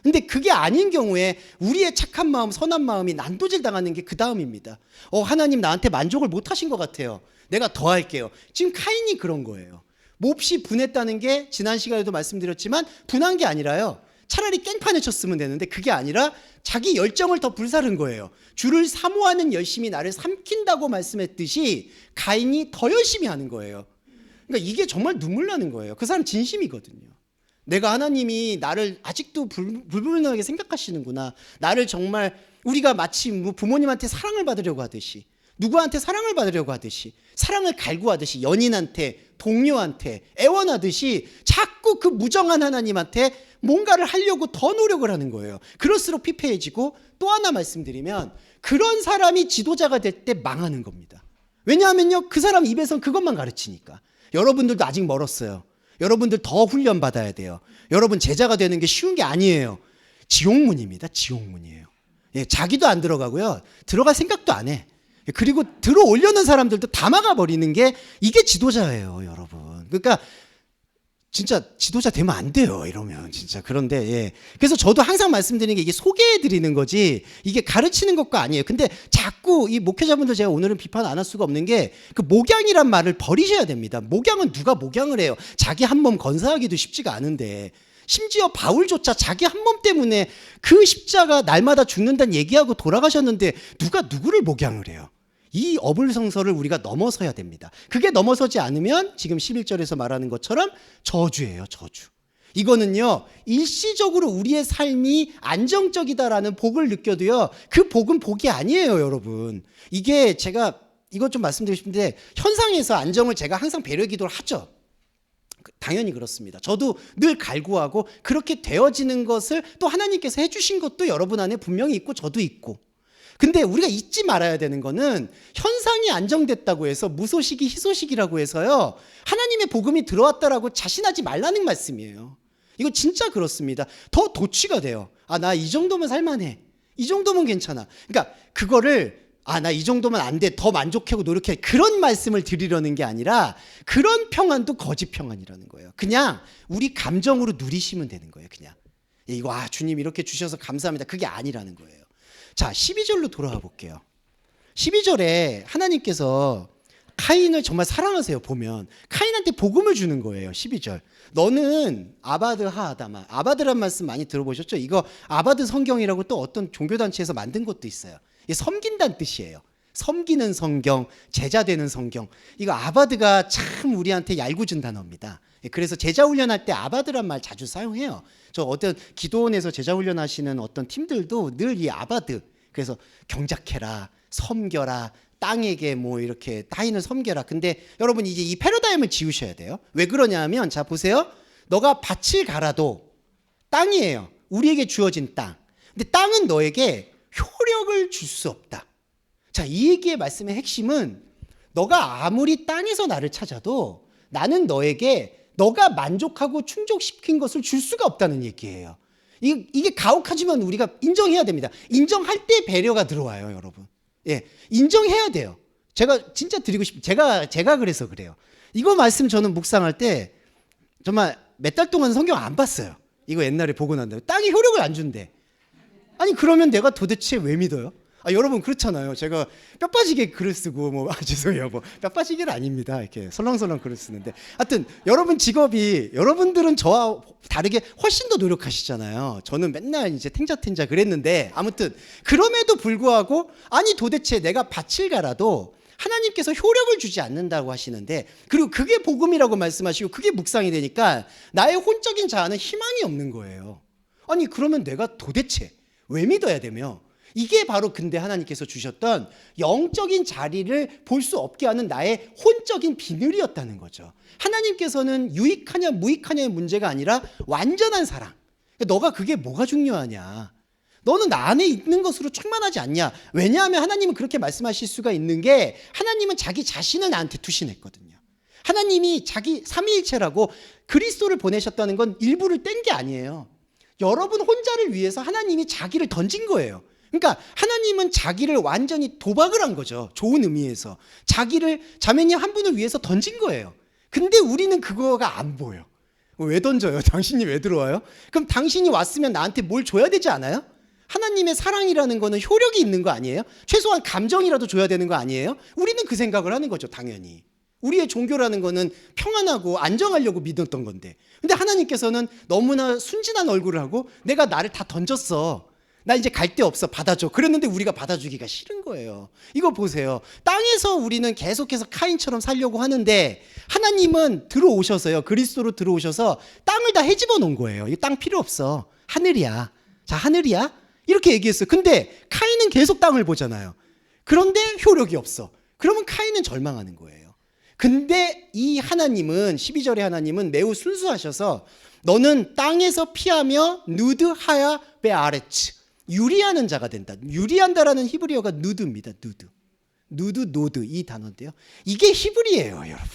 근데 그게 아닌 경우에 우리의 착한 마음, 선한 마음이 난도질 당하는 게 그 다음입니다. 하나님 나한테 만족을 못 하신 것 같아요. 내가 더 할게요. 지금 카인이 그런 거예요. 몹시 분했다는 게 지난 시간에도 말씀드렸지만 분한 게 아니라요. 차라리 깽판을 쳤으면 되는데 그게 아니라 자기 열정을 더 불사른 거예요. 주를 사모하는 열심이 나를 삼킨다고 말씀했듯이 가인이 더 열심히 하는 거예요. 그러니까 이게 정말 눈물 나는 거예요. 그 사람 진심이거든요. 내가 하나님이 나를 아직도 불분명하게 생각하시는구나. 나를 정말 우리가 마치 부모님한테 사랑을 받으려고 하듯이 누구한테 사랑을 받으려고 하듯이, 사랑을 갈구하듯이, 연인한테, 동료한테 애원하듯이 자꾸 그 무정한 하나님한테 뭔가를 하려고 더 노력을 하는 거예요. 그럴수록 피폐해지고, 또 하나 말씀드리면 그런 사람이 지도자가 될 때 망하는 겁니다. 왜냐하면요, 그 사람 입에선 그것만 가르치니까. 여러분들도 아직 멀었어요. 여러분들 더 훈련 받아야 돼요. 여러분 제자가 되는 게 쉬운 게 아니에요. 지옥문입니다. 지옥문이에요. 예, 자기도 안 들어가고요, 들어갈 생각도 안 해. 그리고 들어오려는 사람들도 다 막아버리는 게 이게 지도자예요, 여러분. 그러니까 진짜 지도자 되면 안 돼요, 이러면 진짜. 그런데 예. 그래서 저도 항상 말씀드리는 게 이게 소개해드리는 거지 이게 가르치는 것과 아니에요. 근데 자꾸 이 목회자분들, 제가 오늘은 비판 안 할 수가 없는 게 그 목양이란 말을 버리셔야 됩니다. 목양은 누가 목양을 해요? 자기 한 몸 건사하기도 쉽지가 않은데, 심지어 바울조차 자기 한 몸 때문에 그 십자가 날마다 죽는다는 얘기하고 돌아가셨는데 누가 누구를 목양을 해요? 이 어불성설을 우리가 넘어서야 됩니다. 그게 넘어서지 않으면 지금 11절에서 말하는 것처럼 저주예요, 저주. 이거는요, 일시적으로 우리의 삶이 안정적이다라는 복을 느껴도요, 그 복은 복이 아니에요, 여러분. 이게 제가 이것 좀 말씀드리고 싶은데, 현상에서 안정을 제가 항상 배려 기도를 하죠. 당연히 그렇습니다. 저도 늘 갈구하고 그렇게 되어지는 것을 또 하나님께서 해주신 것도 여러분 안에 분명히 있고 저도 있고. 근데 우리가 잊지 말아야 되는 거는, 현상이 안정됐다고 해서 무소식이 희소식이라고 해서요, 하나님의 복음이 들어왔다라고 자신하지 말라는 말씀이에요. 이거 진짜 그렇습니다. 더 도취가 돼요. 아, 나 이 정도면 살만해, 이 정도면 괜찮아. 그러니까 그거를 아, 나 이 정도면 안 돼, 더 만족하고 노력해, 그런 말씀을 드리려는 게 아니라, 그런 평안도 거짓 평안이라는 거예요. 그냥 우리 감정으로 누리시면 되는 거예요. 그냥 이거 주님 이렇게 주셔서 감사합니다, 그게 아니라는 거예요. 자, 12절로 돌아와 볼게요. 12절에 하나님께서 카인을 정말 사랑하세요. 보면 카인한테 복음을 주는 거예요. 12절. 너는 아바드 하아다마. 아바드란 말씀 많이 들어보셨죠? 이거 아바드 성경이라고 또 어떤 종교단체에서 만든 것도 있어요. 이게 섬긴다는 뜻이에요. 섬기는 성경, 제자 되는 성경. 이거 아바드가 참 우리한테 얄궂은 단어입니다. 그래서 제자 훈련할 때 아바드란 말 자주 사용해요. 저 어떤 기도원에서 제자 훈련하시는 어떤 팀들도 늘 이 아바드, 그래서 경작해라, 섬겨라, 땅에게 뭐 이렇게 타인을 섬겨라. 근데 여러분 이제 이 패러다임을 지우셔야 돼요. 왜 그러냐면, 자 보세요. 너가 밭을 갈아도 땅이에요. 우리에게 주어진 땅. 근데 땅은 너에게 효력을 줄 수 없다. 자, 이 얘기의 말씀의 핵심은, 너가 아무리 땅에서 나를 찾아도 나는 너에게 너가 만족하고 충족시킨 것을 줄 수가 없다는 얘기예요. 이게 가혹하지만 우리가 인정해야 됩니다. 인정할 때 배려가 들어와요, 여러분. 예, 인정해야 돼요. 제가 진짜 드리고 제가 그래서 그래요. 이거 말씀 저는 묵상할 때 정말 몇 달 동안 성경 안 봤어요. 이거 옛날에 보고 난 다음에 땅이 효력을 안 준대. 아니 그러면 내가 도대체 왜 믿어요? 여러분 그렇잖아요. 제가 뼈 빠지게 글을 쓰고 죄송해요. 뼈 빠지게는 아닙니다. 이렇게 설렁설렁 글을 쓰는데, 하여튼 여러분 직업이, 여러분들은 저와 다르게 훨씬 더 노력하시잖아요. 저는 맨날 이제 탱자탱자 그랬는데, 아무튼 그럼에도 불구하고, 아니 도대체 내가 밭을 갈아도 하나님께서 효력을 주지 않는다고 하시는데, 그리고 그게 복음이라고 말씀하시고 그게 묵상이 되니까 나의 혼적인 자아는 희망이 없는 거예요. 아니 그러면 내가 도대체 왜 믿어야 되며, 이게 바로 근데 하나님께서 주셨던 영적인 자리를 볼 수 없게 하는 나의 혼적인 비늘이었다는 거죠. 하나님께서는 유익하냐 무익하냐의 문제가 아니라 완전한 사랑. 너가 그게 뭐가 중요하냐? 너는 나 안에 있는 것으로 충만하지 않냐? 왜냐하면 하나님은 그렇게 말씀하실 수가 있는 게, 하나님은 자기 자신을 나한테 투신했거든요. 하나님이 자기 삼위일체라고 그리스도를 보내셨다는 건 일부를 뗀 게 아니에요. 여러분 혼자를 위해서 하나님이 자기를 던진 거예요. 그러니까 하나님은 자기를 완전히 도박을 한 거죠. 좋은 의미에서 자기를, 자매님 한 분을 위해서 던진 거예요. 근데 우리는 그거가 안 보여. 왜 던져요? 당신이 왜 들어와요? 그럼 당신이 왔으면 나한테 뭘 줘야 되지 않아요? 하나님의 사랑이라는 거는 효력이 있는 거 아니에요? 최소한 감정이라도 줘야 되는 거 아니에요? 우리는 그 생각을 하는 거죠, 당연히. 우리의 종교라는 거는 평안하고 안정하려고 믿었던 건데, 근데 하나님께서는 너무나 순진한 얼굴을 하고, 내가 나를 다 던졌어, 나 이제 갈 데 없어, 받아줘. 그랬는데 우리가 받아주기가 싫은 거예요. 이거 보세요. 땅에서 우리는 계속해서 카인처럼 살려고 하는데, 하나님은 들어오셔서요, 그리스도로 들어오셔서 땅을 다 헤집어 놓은 거예요. 이 땅 필요 없어, 하늘이야. 자, 하늘이야? 이렇게 얘기했어요. 근데 카인은 계속 땅을 보잖아요. 그런데 효력이 없어. 그러면 카인은 절망하는 거예요. 근데 이 하나님은 12절의 하나님은 매우 순수하셔서 너는 땅에서 피하며 누드 하야 베아레츠, 유리하는 자가 된다. 유리한다라는 히브리어가 누드입니다. 누드 노드 이 단어인데요. 이게 히브리예요, 여러분.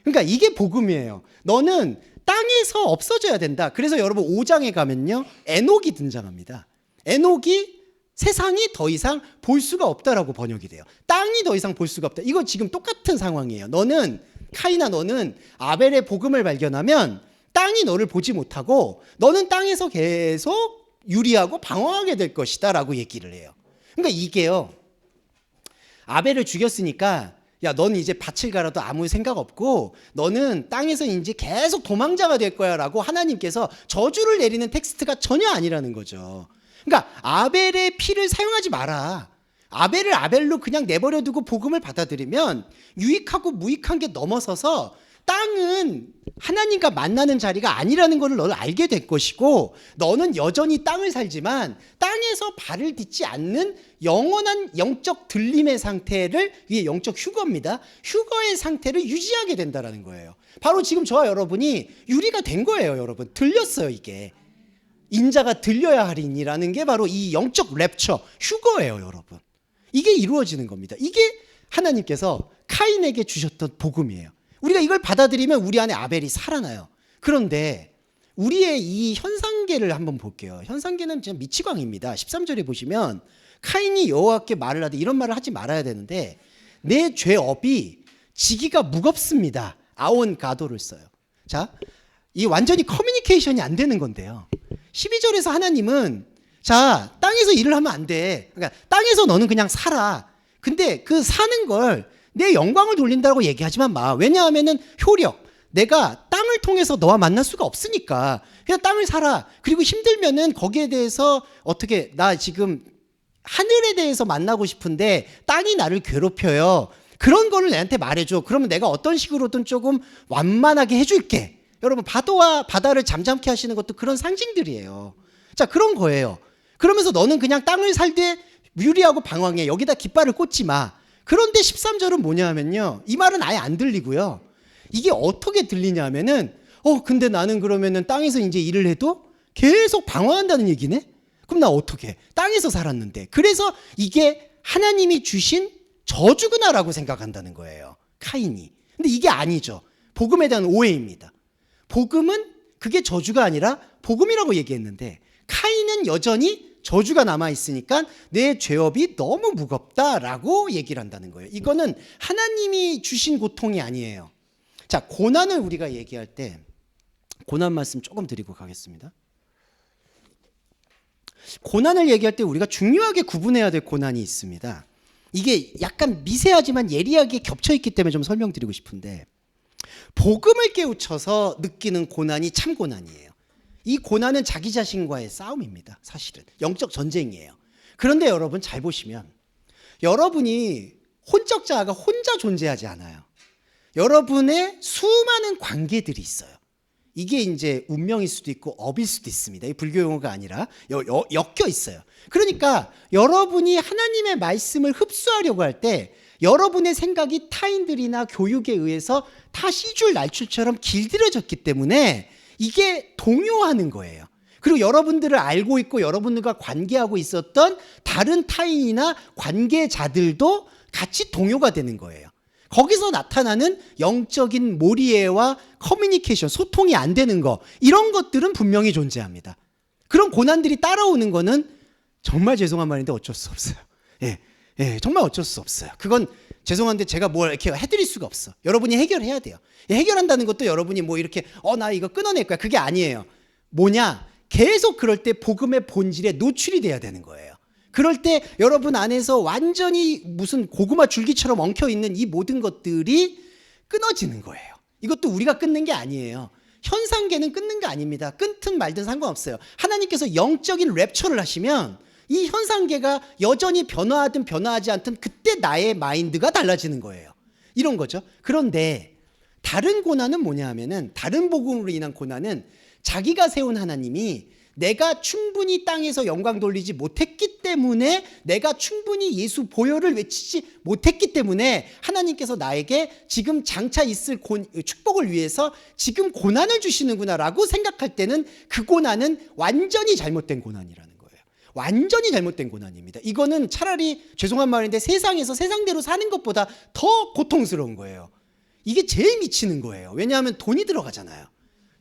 그러니까 이게 복음이에요. 너는 땅에서 없어져야 된다. 그래서 여러분 5장에 가면요, 에녹이 등장합니다. 에녹이 세상이 더 이상 볼 수가 없다라고 번역이 돼요. 땅이 더 이상 볼 수가 없다. 이거 지금 똑같은 상황이에요. 너는 카인아, 너는 아벨의 복음을 발견하면 땅이 너를 보지 못하고 너는 땅에서 계속 유리하고 방황하게 될 것이다 라고 얘기를 해요. 그러니까 이게요, 아벨을 죽였으니까 야, 너는 이제 밭을 갈아도 아무 생각 없고 너는 땅에서 이제 계속 도망자가 될 거야 라고 하나님께서 저주를 내리는 텍스트가 전혀 아니라는 거죠. 그러니까 아벨의 피를 사용하지 마라. 아벨을 아벨로 그냥 내버려두고 복음을 받아들이면 유익하고 무익한 게 넘어서서 땅은 하나님과 만나는 자리가 아니라는 것을 너는 알게 될 것이고, 너는 여전히 땅을 살지만 땅에서 발을 딛지 않는 영원한 영적 들림의 상태를, 이게 영적 휴거입니다. 휴거의 상태를 유지하게 된다는 거예요. 바로 지금 저와 여러분이 유리가 된 거예요. 여러분 들렸어요. 이게 인자가 들려야 하리니라는 게 바로 이 영적 랩처 휴거예요. 여러분 이게 이루어지는 겁니다. 이게 하나님께서 카인에게 주셨던 복음이에요. 우리가 이걸 받아들이면 우리 안에 아벨이 살아나요. 그런데 우리의 이 현상계를 한번 볼게요. 현상계는 진짜 미치광입니다. 13절에 보시면 카인이 여호와께 말을 하되, 이런 말을 하지 말아야 되는데, 내 죄업이 지기가 무겁습니다. 아온 가도를 써요. 자, 이 완전히 커뮤니케이션이 안 되는 건데요. 12절에서 하나님은 자, 땅에서 일을 하면 안 돼. 그러니까 땅에서 너는 그냥 살아. 근데 그 사는 걸 내 영광을 돌린다고 얘기하지만 마. 왜냐하면은 효력, 내가 땅을 통해서 너와 만날 수가 없으니까 그냥 땅을 살아. 그리고 힘들면은 거기에 대해서 어떻게, 나 지금 하늘에 대해서 만나고 싶은데 땅이 나를 괴롭혀요. 그런 거를 내한테 말해줘. 그러면 내가 어떤 식으로든 조금 완만하게 해줄게. 여러분 파도와 바다를 잠잠케 하시는 것도 그런 상징들이에요. 자, 그런 거예요. 그러면서 너는 그냥 땅을 살되 유리하고 방황해. 여기다 깃발을 꽂지 마. 그런데 13절은 뭐냐 하면요, 이 말은 아예 안 들리고요. 이게 어떻게 들리냐 하면은 근데 나는 그러면은 땅에서 이제 일을 해도 계속 방황한다는 얘기네? 그럼 나 어떻게? 땅에서 살았는데. 그래서 이게 하나님이 주신 저주구나라고 생각한다는 거예요, 카인이. 근데 이게 아니죠. 복음에 대한 오해입니다. 복음은 그게 저주가 아니라 복음이라고 얘기했는데, 카인은 여전히 저주가 남아있으니까 내 죄업이 너무 무겁다라고 얘기를 한다는 거예요. 이거는 하나님이 주신 고통이 아니에요. 자, 고난을 우리가 얘기할 때 고난 말씀 조금 드리고 가겠습니다. 고난을 얘기할 때 우리가 중요하게 구분해야 될 고난이 있습니다. 이게 약간 미세하지만 예리하게 겹쳐있기 때문에 좀 설명드리고 싶은데, 복음을 깨우쳐서 느끼는 고난이 참 고난이에요. 이 고난은 자기 자신과의 싸움입니다. 사실은 영적 전쟁이에요. 그런데 여러분 잘 보시면, 여러분이 혼적자가 혼자 존재하지 않아요. 여러분의 수많은 관계들이 있어요. 이게 이제 운명일 수도 있고 업일 수도 있습니다. 이 불교 용어가 아니라 엮여 있어요. 그러니까 여러분이 하나님의 말씀을 흡수하려고 할 때 여러분의 생각이 타인들이나 교육에 의해서 다 시줄 날출처럼 길들여졌기 때문에 이게 동요하는 거예요. 그리고 여러분들을 알고 있고 여러분들과 관계하고 있었던 다른 타인이나 관계자들도 같이 동요가 되는 거예요. 거기서 나타나는 영적인 몰이해와 커뮤니케이션, 소통이 안 되는 거, 이런 것들은 분명히 존재합니다. 그런 고난들이 따라오는 거는 정말 죄송한 말인데 어쩔 수 없어요. 정말 어쩔 수 없어요. 그건 죄송한데 제가 뭘 이렇게 해드릴 수가 없어. 여러분이 해결해야 돼요. 해결한다는 것도 여러분이 뭐 이렇게 나 이거 끊어낼 거야, 그게 아니에요. 뭐냐, 계속 그럴 때 복음의 본질에 노출이 돼야 되는 거예요. 그럴 때 여러분 안에서 완전히 무슨 고구마 줄기처럼 엉켜있는 이 모든 것들이 끊어지는 거예요. 이것도 우리가 끊는 게 아니에요. 현상계는 끊는 게 아닙니다. 끊든 말든 상관없어요. 하나님께서 영적인 랩처를 하시면 이 현상계가 여전히 변화하든 변화하지 않든 그때 나의 마인드가 달라지는 거예요. 이런 거죠. 그런데 다른 고난은 뭐냐 하면은, 다른 복음으로 인한 고난은 자기가 세운 하나님이 내가 충분히 땅에서 영광 돌리지 못했기 때문에, 내가 충분히 예수 보혈을 외치지 못했기 때문에 하나님께서 나에게 지금 장차 있을 축복을 위해서 지금 고난을 주시는구나라고 생각할 때는 그 고난은 완전히 잘못된 고난이라는 거예요. 완전히 잘못된 고난입니다. 이거는 차라리 죄송한 말인데 세상에서 세상대로 사는 것보다 더 고통스러운 거예요. 이게 제일 미치는 거예요. 왜냐하면 돈이 들어가잖아요.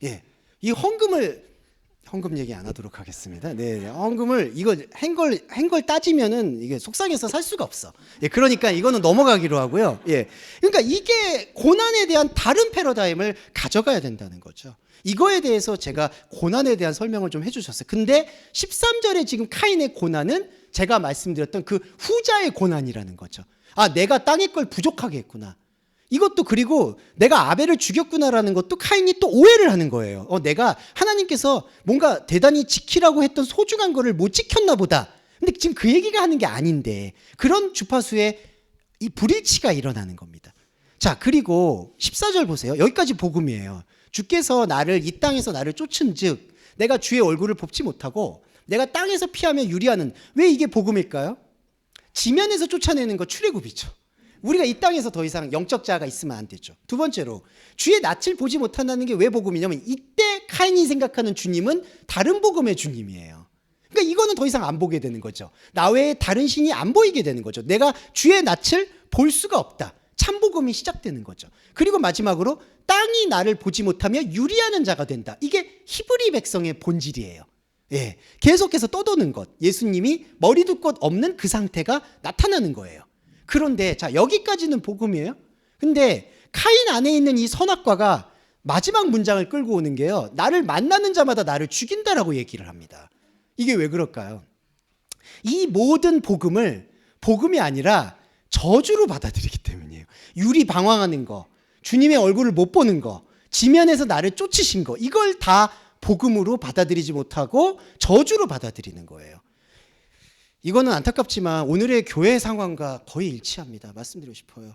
예, 이 헌금 얘기 안 하도록 하겠습니다. 네, 헌금을 이거 행걸 따지면은 이게 속상해서 살 수가 없어. 예, 그러니까 이거는 넘어가기로 하고요. 예, 그러니까 이게 고난에 대한 다른 패러다임을 가져가야 된다는 거죠. 이거에 대해서 제가 고난에 대한 설명을 좀 해주셨어요. 근데 13절에 지금 카인의 고난은 제가 말씀드렸던 그 후자의 고난이라는 거죠. 아, 내가 땅의 걸 부족하게 했구나. 이것도, 그리고 내가 아벨을 죽였구나라는 것도 카인이 또 오해를 하는 거예요. 내가 하나님께서 뭔가 대단히 지키라고 했던 소중한 거를 못 지켰나 보다. 근데 지금 그 얘기가 하는 게 아닌데, 그런 주파수에 이 불일치가 일어나는 겁니다. 자, 그리고 14절 보세요. 여기까지 복음이에요. 주께서 나를 이 땅에서 나를 쫓은 즉 내가 주의 얼굴을 봅지 못하고 내가 땅에서 피하며 유리하는, 왜 이게 복음일까요? 지면에서 쫓아내는 거 출애굽이죠. 우리가 이 땅에서 더 이상 영적 자아가 있으면 안 되죠. 두 번째로, 주의 낯을 보지 못한다는 게 왜 복음이냐면, 이때 카인이 생각하는 주님은 다른 복음의 주님이에요. 그러니까 이거는 더 이상 안 보게 되는 거죠. 나 외에 다른 신이 안 보이게 되는 거죠. 내가 주의 낯을 볼 수가 없다. 참복음이 시작되는 거죠. 그리고 마지막으로, 땅이 나를 보지 못하며 유리하는 자가 된다. 이게 히브리 백성의 본질이에요. 예, 계속해서 떠도는 것, 예수님이 머리둘 것 없는 그 상태가 나타나는 거예요. 그런데 자, 여기까지는 복음이에요. 근데 카인 안에 있는 이 선악과가 마지막 문장을 끌고 오는 게요, 나를 만나는 자마다 나를 죽인다라고 얘기를 합니다. 이게 왜 그럴까요? 이 모든 복음을 복음이 아니라 저주로 받아들이기 때문이에요. 유리 방황하는 거, 주님의 얼굴을 못 보는 거, 지면에서 나를 쫓으신 거, 이걸 다 복음으로 받아들이지 못하고 저주로 받아들이는 거예요. 이거는 안타깝지만 오늘의 교회 상황과 거의 일치합니다. 말씀드리고 싶어요.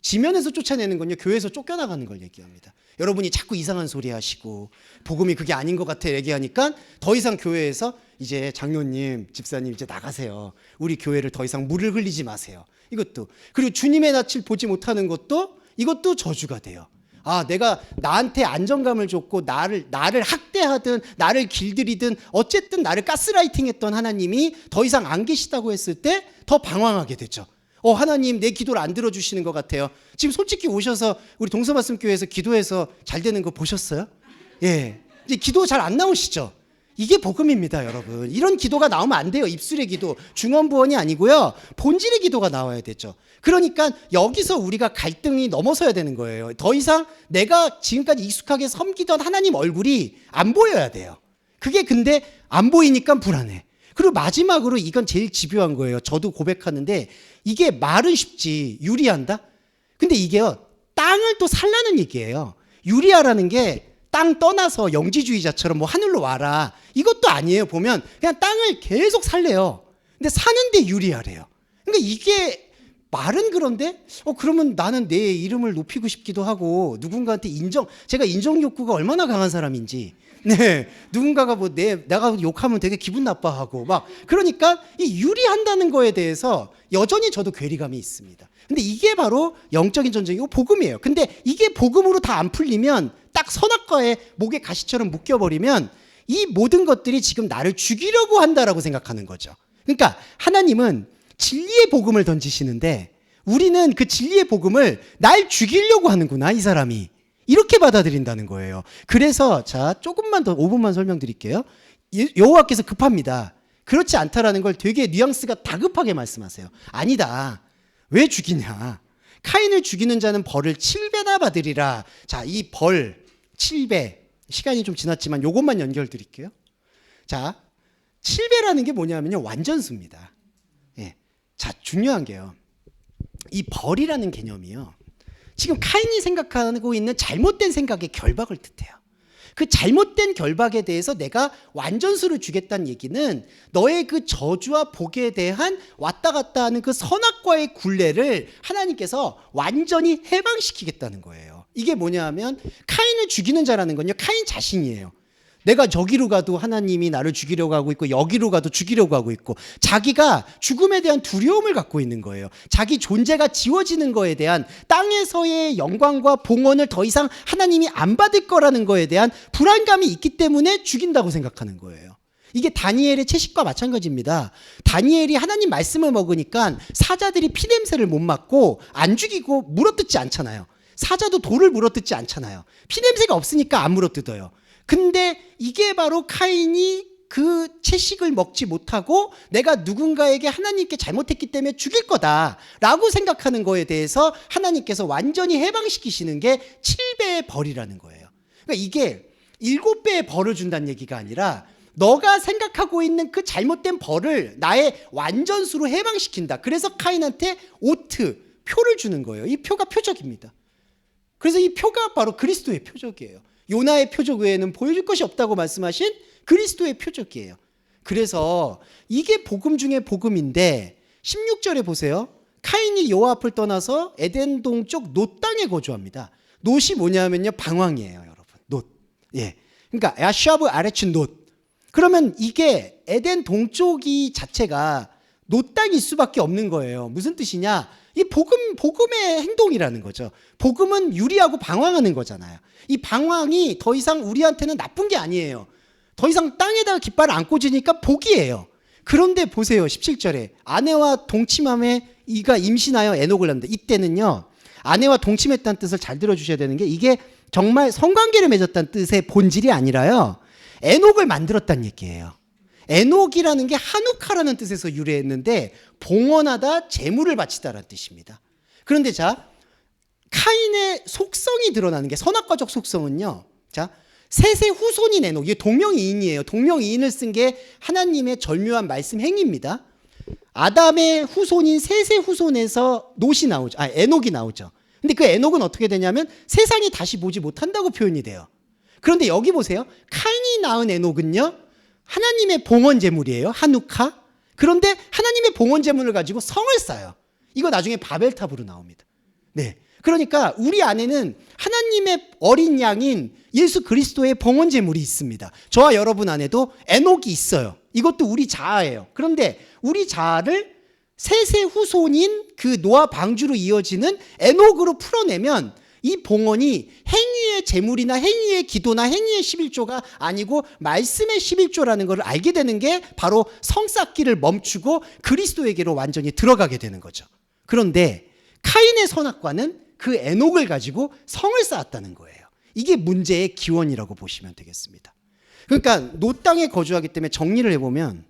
지면에서 쫓아내는 건요, 교회에서 쫓겨나가는 걸 얘기합니다. 여러분이 자꾸 이상한 소리 하시고 복음이 그게 아닌 것 같아 얘기하니까 더 이상 교회에서 이제 장로님, 집사님 이제 나가세요. 우리 교회를 더 이상 물을 흘리지 마세요. 이것도. 그리고 주님의 낯을 보지 못하는 것도, 이것도 저주가 돼요. 아, 내가 나한테 안정감을 줬고 나를 학대하든 나를 길들이든 어쨌든 나를 가스라이팅했던 하나님이 더 이상 안 계시다고 했을 때 더 방황하게 되죠. 하나님 내 기도를 안 들어주시는 것 같아요. 지금 솔직히 오셔서 우리 동서말씀교회에서 기도해서 잘 되는 거 보셨어요? 예, 이제 기도 잘 안 나오시죠? 이게 복음입니다, 여러분. 이런 기도가 나오면 안 돼요. 입술의 기도, 중언부언이 아니고요, 본질의 기도가 나와야 되죠. 그러니까 여기서 우리가 갈등이 넘어서야 되는 거예요. 더 이상 내가 지금까지 익숙하게 섬기던 하나님 얼굴이 안 보여야 돼요. 그게 근데 안 보이니까 불안해. 그리고 마지막으로, 이건 제일 집요한 거예요. 저도 고백하는데, 이게 말은 쉽지, 유리한다? 근데 이게요, 땅을 또 살라는 얘기예요. 유리하라는 게 땅 떠나서 영지주의자처럼 뭐 하늘로 와라, 이것도 아니에요. 보면 그냥 땅을 계속 살래요. 근데 사는데 유리하래요. 그러니까 이게 말은 그런데 그러면 나는 내 이름을 높이고 싶기도 하고, 누군가한테 제가 인정 욕구가 얼마나 강한 사람인지, 네, 누군가가 뭐 내가 욕하면 되게 기분 나빠하고 막, 그러니까 이 유리한다는 거에 대해서 여전히 저도 괴리감이 있습니다. 근데 이게 바로 영적인 전쟁이고 복음이에요. 근데 이게 복음으로 다 안 풀리면, 딱 선악과의 목에 가시처럼 묶여버리면 이 모든 것들이 지금 나를 죽이려고 한다라고 생각하는 거죠. 그러니까 하나님은 진리의 복음을 던지시는데, 우리는 그 진리의 복음을 날 죽이려고 하는구나, 이 사람이. 이렇게 받아들인다는 거예요. 그래서 자, 조금만 더 5분만 설명드릴게요. 여호와께서 급합니다. 그렇지 않다라는 걸 되게 뉘앙스가 다급하게 말씀하세요. 아니다. 왜 죽이냐? 카인을 죽이는 자는 벌을 7배나 받으리라. 자, 이 벌 7배, 시간이 좀 지났지만 요것만 연결드릴게요. 자, 7배라는 게 뭐냐면요, 완전수입니다. 예. 자, 중요한 게요, 이 벌이라는 개념이요, 지금 카인이 생각하고 있는 잘못된 생각의 결박을 뜻해요. 그 잘못된 결박에 대해서 내가 완전수를 주겠다는 얘기는, 너의 그 저주와 복에 대한 왔다 갔다 하는 그 선악과의 굴레를 하나님께서 완전히 해방시키겠다는 거예요. 이게 뭐냐 하면, 카인을 죽이는 자라는 건요, 카인 자신이에요. 내가 저기로 가도 하나님이 나를 죽이려고 하고 있고 여기로 가도 죽이려고 하고 있고 자기가 죽음에 대한 두려움을 갖고 있는 거예요. 자기 존재가 지워지는 거에 대한 땅에서의 영광과 봉헌을 더 이상 하나님이 안 받을 거라는 거에 대한 불안감이 있기 때문에 죽인다고 생각하는 거예요. 이게 다니엘의 채식과 마찬가지입니다. 다니엘이 하나님 말씀을 먹으니까 사자들이 피냄새를 못 맡고 안 죽이고 물어뜯지 않잖아요. 사자도 돌을 물어뜯지 않잖아요. 피냄새가 없으니까 안 물어뜯어요. 근데 이게 바로 카인이 그 채식을 먹지 못하고 내가 누군가에게 하나님께 잘못했기 때문에 죽일 거다라고 생각하는 거에 대해서 하나님께서 완전히 해방시키시는 게 7배의 벌이라는 거예요. 그러니까 이게 7배의 벌을 준다는 얘기가 아니라 너가 생각하고 있는 그 잘못된 벌을 나의 완전수로 해방시킨다. 그래서 카인한테 오트, 표를 주는 거예요. 이 표가 표적입니다. 그래서 이 표가 바로 그리스도의 표적이에요. 요나의 표적 외에는 보여줄 것이 없다고 말씀하신 그리스도의 표적이에요. 그래서 이게 복음 중에 복음인데 16절에 보세요. 카인이 여호와 앞을 떠나서 에덴 동쪽 놋 땅에 거주합니다. 놋이 뭐냐면요, 방황이에요, 여러분. 놋. 예. 그러니까 야샤브 아레츠 놋. 그러면 이게 에덴 동쪽이 자체가 놋 땅일 수밖에 없는 거예요. 무슨 뜻이냐? 이 복음의 행동이라는 거죠. 복음은 유리하고 방황하는 거잖아요. 이 방황이 더 이상 우리한테는 나쁜 게 아니에요. 더 이상 땅에다가 깃발을 안 꽂으니까 복이에요. 그런데 보세요. 17절에 아내와 동침함에 이가 임신하여 에녹을 낳는다. 이때는요, 아내와 동침했다는 뜻을 잘 들어주셔야 되는 게 이게 정말 성관계를 맺었다는 뜻의 본질이 아니라요, 에녹을 만들었다는 얘기예요. 에녹이라는 게 한우카라는 뜻에서 유래했는데 봉헌하다, 재물을 바치다라는 뜻입니다. 그런데 자, 카인의 속성이 드러나는 게, 선악과적 속성은요, 자, 셋의 후손인 에녹, 이게 동명이인이에요. 동명이인을 쓴 게 하나님의 절묘한 말씀 행위입니다. 아담의 후손인 셋의 후손에서 놋이 나오죠. 에녹이 나오죠. 근데 그 에녹은 어떻게 되냐면 세상이 다시 보지 못한다고 표현이 돼요. 그런데 여기 보세요. 카인이 낳은 에녹은요, 하나님의 봉헌 제물이에요. 한우카. 그런데 하나님의 봉헌 제물을 가지고 성을 쌓아요. 이거 나중에 바벨탑으로 나옵니다. 네. 그러니까 우리 안에는 하나님의 어린 양인 예수 그리스도의 봉헌 제물이 있습니다. 저와 여러분 안에도 에녹이 있어요. 이것도 우리 자아예요. 그런데 우리 자아를 셋의 후손인 그 노아 방주로 이어지는 에녹으로 풀어내면 이 봉헌이 행위의 제물이나 행위의 기도나 행위의 11조가 아니고 말씀의 11조라는 걸 알게 되는 게 바로 성 쌓기를 멈추고 그리스도에게로 완전히 들어가게 되는 거죠. 그런데 카인의 선악과는 그 에녹을 가지고 성을 쌓았다는 거예요. 이게 문제의 기원이라고 보시면 되겠습니다. 그러니까 놋 땅에 거주하기 때문에 정리를 해보면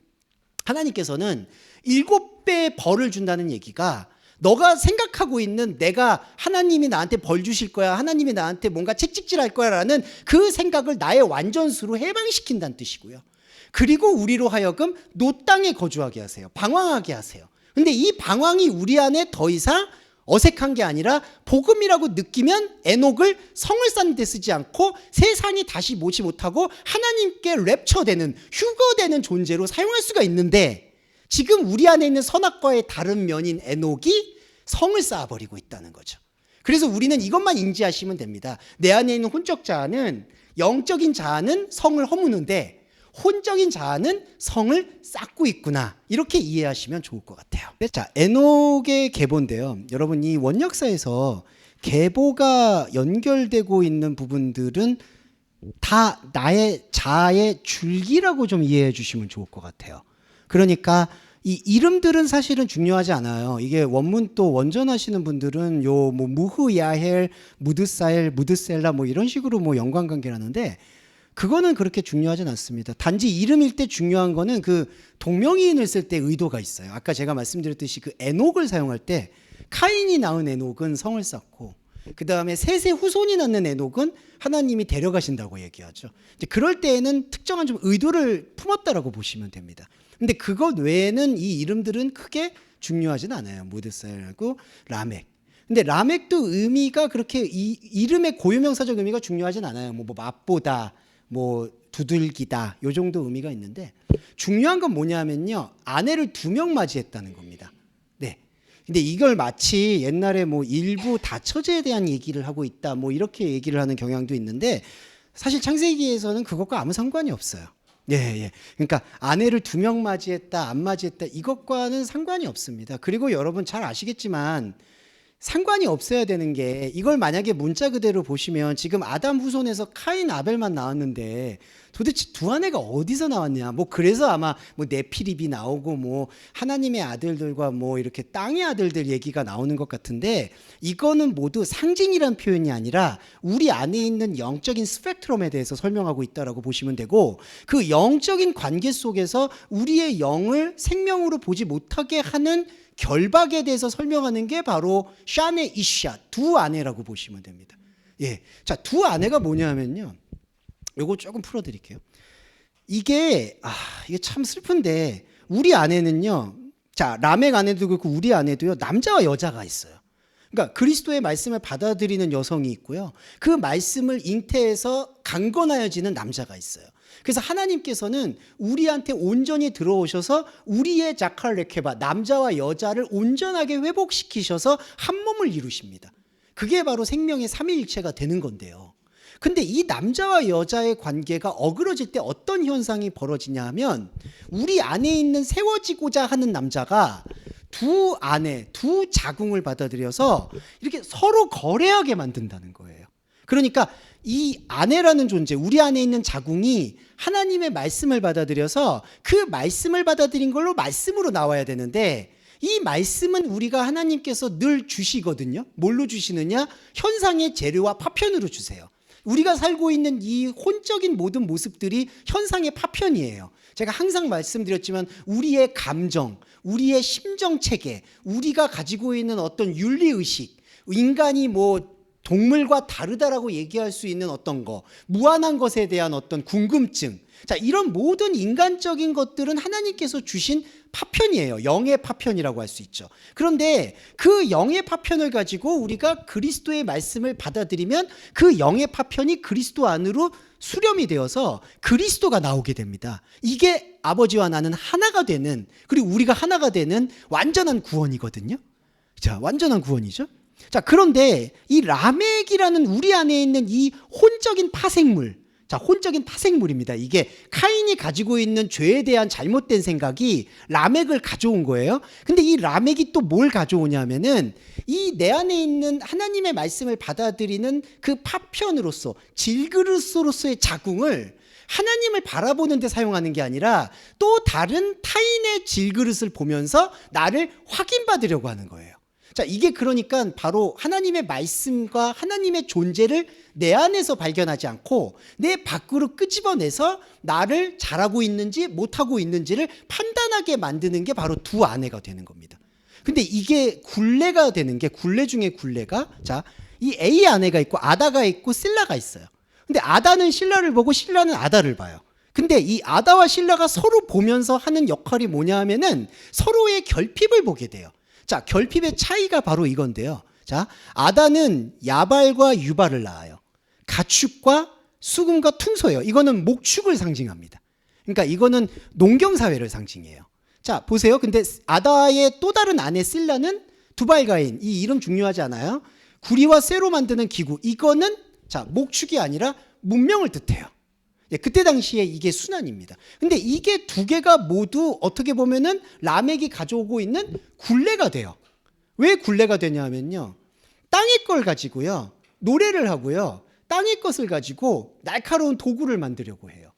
하나님께서는 7배의 벌을 준다는 얘기가 너가 생각하고 있는 내가 하나님이 나한테 벌 주실 거야, 하나님이 나한테 뭔가 채찍질할 거야 라는 그 생각을 나의 완전수로 해방시킨다는 뜻이고요. 그리고 우리로 하여금 놋 땅에 거주하게 하세요. 방황하게 하세요. 근데 이 방황이 우리 안에 더 이상 어색한 게 아니라 복음이라고 느끼면 에녹을 성을 쌓는 데 쓰지 않고 세상이 다시 모지 못하고 하나님께 랩처되는, 휴거되는 존재로 사용할 수가 있는데, 지금 우리 안에 있는 선악과의 다른 면인 에녹이 성을 쌓아버리고 있다는 거죠. 그래서 우리는 이것만 인지하시면 됩니다. 내 안에 있는 혼적 자아는, 영적인 자아는 성을 허무는데 혼적인 자아는 성을 쌓고 있구나, 이렇게 이해하시면 좋을 것 같아요. 자, 에녹의 계보인데요, 여러분 이 원역사에서 계보가 연결되고 있는 부분들은 다 나의 자아의 줄기라고 좀 이해해 주시면 좋을 것 같아요. 그러니까 이 이름들은 사실은 중요하지 않아요. 이게 원문 또 원전하시는 분들은 요 뭐 무흐 야헬, 무드사엘, 무드셀라 뭐 이런 식으로 뭐 연관관계라는데 그거는 그렇게 중요하진 않습니다. 단지 이름일 때 중요한 거는 그 동명이인을 쓸 때 의도가 있어요. 아까 제가 말씀드렸듯이 그 에녹을 사용할 때 카인이 낳은 에녹은 성을 쌓고, 그 다음에 셋의 후손이 낳는 에녹은 하나님이 데려가신다고 얘기하죠. 이제 그럴 때에는 특정한 좀 의도를 품었다라고 보시면 됩니다. 근데 그것 외에는 이 이름들은 크게 중요하진 않아요. 무드사엘하고 라멕. 근데 라멕도 의미가 그렇게 이 이름의 고유명사적 의미가 중요하진 않아요. 뭐 맛보다, 뭐 두들기다, 요 정도 의미가 있는데 중요한 건 뭐냐면요, 아내를 2명 맞이했다는 겁니다. 네. 근데 이걸 마치 옛날에 뭐 일부 다처제에 대한 얘기를 하고 있다, 뭐 이렇게 얘기를 하는 경향도 있는데 사실 창세기에서는 그것과 아무 상관이 없어요. 예, 예. 그러니까 아내를 2명 맞이했다, 안 맞이했다 이것과는 상관이 없습니다. 그리고 여러분 잘 아시겠지만 상관이 없어야 되는 게 이걸 만약에 문자 그대로 보시면 지금 아담 후손에서 카인 아벨만 나왔는데 도대체 두 아내가 어디서 나왔냐? 뭐 그래서 아마 뭐 네피립이 나오고 뭐 하나님의 아들들과 뭐 이렇게 땅의 아들들 얘기가 나오는 것 같은데 이거는 모두 상징이란 표현이 아니라 우리 안에 있는 영적인 스펙트럼에 대해서 설명하고 있다라고 보시면 되고 그 영적인 관계 속에서 우리의 영을 생명으로 보지 못하게 하는 결박에 대해서 설명하는 게 바로 샤네 이샤 두 아내라고 보시면 됩니다. 예, 자, 두 아내가 뭐냐면요. 요거 조금 풀어드릴게요. 이게 참 슬픈데 우리 아내는요. 자, 라멕 아내도 그렇고 우리 아내도요. 남자와 여자가 있어요. 그러니까 그리스도의 말씀을 받아들이는 여성이 있고요. 그 말씀을 잉태해서 강건하여지는 남자가 있어요. 그래서 하나님께서는 우리한테 온전히 들어오셔서 우리의 자칼레케바 남자와 여자를 온전하게 회복시키셔서 한 몸을 이루십니다. 그게 바로 생명의 삼위일체가 되는 건데요. 근데 이 남자와 여자의 관계가 어그러질 때 어떤 현상이 벌어지냐 하면 우리 안에 있는 세워지고자 하는 남자가 두 아내, 두 자궁을 받아들여서 이렇게 서로 거래하게 만든다는 거예요. 그러니까 이 아내라는 존재, 우리 안에 있는 자궁이 하나님의 말씀을 받아들여서 그 말씀을 받아들인 걸로 말씀으로 나와야 되는데 이 말씀은 우리가 하나님께서 늘 주시거든요. 뭘로 주시느냐? 현상의 재료와 파편으로 주세요. 우리가 살고 있는 이 혼적인 모든 모습들이 현상의 파편이에요. 제가 항상 말씀드렸지만 우리의 감정, 우리의 심정체계, 우리가 가지고 있는 어떤 윤리의식, 인간이 뭐 동물과 다르다라고 얘기할 수 있는 어떤 거, 무한한 것에 대한 어떤 궁금증. 자, 이런 모든 인간적인 것들은 하나님께서 주신 파편이에요. 영의 파편이라고 할 수 있죠. 그런데 그 영의 파편을 가지고 우리가 그리스도의 말씀을 받아들이면 그 영의 파편이 그리스도 안으로 수렴이 되어서 그리스도가 나오게 됩니다. 이게 아버지와 나는 하나가 되는, 그리고 우리가 하나가 되는 완전한 구원이거든요. 자, 완전한 구원이죠. 자, 그런데 이 라멕이라는 우리 안에 있는 이 혼적인 파생물, 자, 혼적인 파생물입니다. 이게 카인이 가지고 있는 죄에 대한 잘못된 생각이 라멕을 가져온 거예요. 근데 이 라멕이 또 뭘 가져오냐면은 이 내 안에 있는 하나님의 말씀을 받아들이는 그 파편으로서 질그릇으로서의 자궁을 하나님을 바라보는 데 사용하는 게 아니라 또 다른 타인의 질그릇을 보면서 나를 확인받으려고 하는 거예요. 자, 이게 그러니까 바로 하나님의 말씀과 하나님의 존재를 내 안에서 발견하지 않고 내 밖으로 끄집어내서 나를 잘하고 있는지 못하고 있는지를 판단하게 만드는 게 바로 두 아내가 되는 겁니다. 근데 이게 굴레가 되는 게, 굴레 중에 굴레가, 자, 이 A 아내가 있고 아다가 있고 실라가 있어요. 근데 아다는 실라를 보고 실라는 아다를 봐요. 근데 이 아다와 실라가 서로 보면서 하는 역할이 뭐냐 하면은 서로의 결핍을 보게 돼요. 자, 결핍의 차이가 바로 이건데요. 자, 아다는 야발과 유발을 낳아요. 가축과 수금과 퉁소예요. 이거는 목축을 상징합니다. 그러니까 이거는 농경사회를 상징해요. 자, 보세요. 근데 아다의 또 다른 아내 실라는 두발가인, 이 이름 중요하지 않아요? 구리와 쇠로 만드는 기구. 이거는 자, 목축이 아니라 문명을 뜻해요. 예, 그때 당시에 이게 순환입니다. 근데 이게 두 개가 모두 어떻게 보면은 라멕이 가져오고 있는 굴레가 돼요. 왜 굴레가 되냐면요. 땅의 걸 가지고요. 노래를 하고요. 땅의 것을 가지고 날카로운 도구를 만들려고 해요.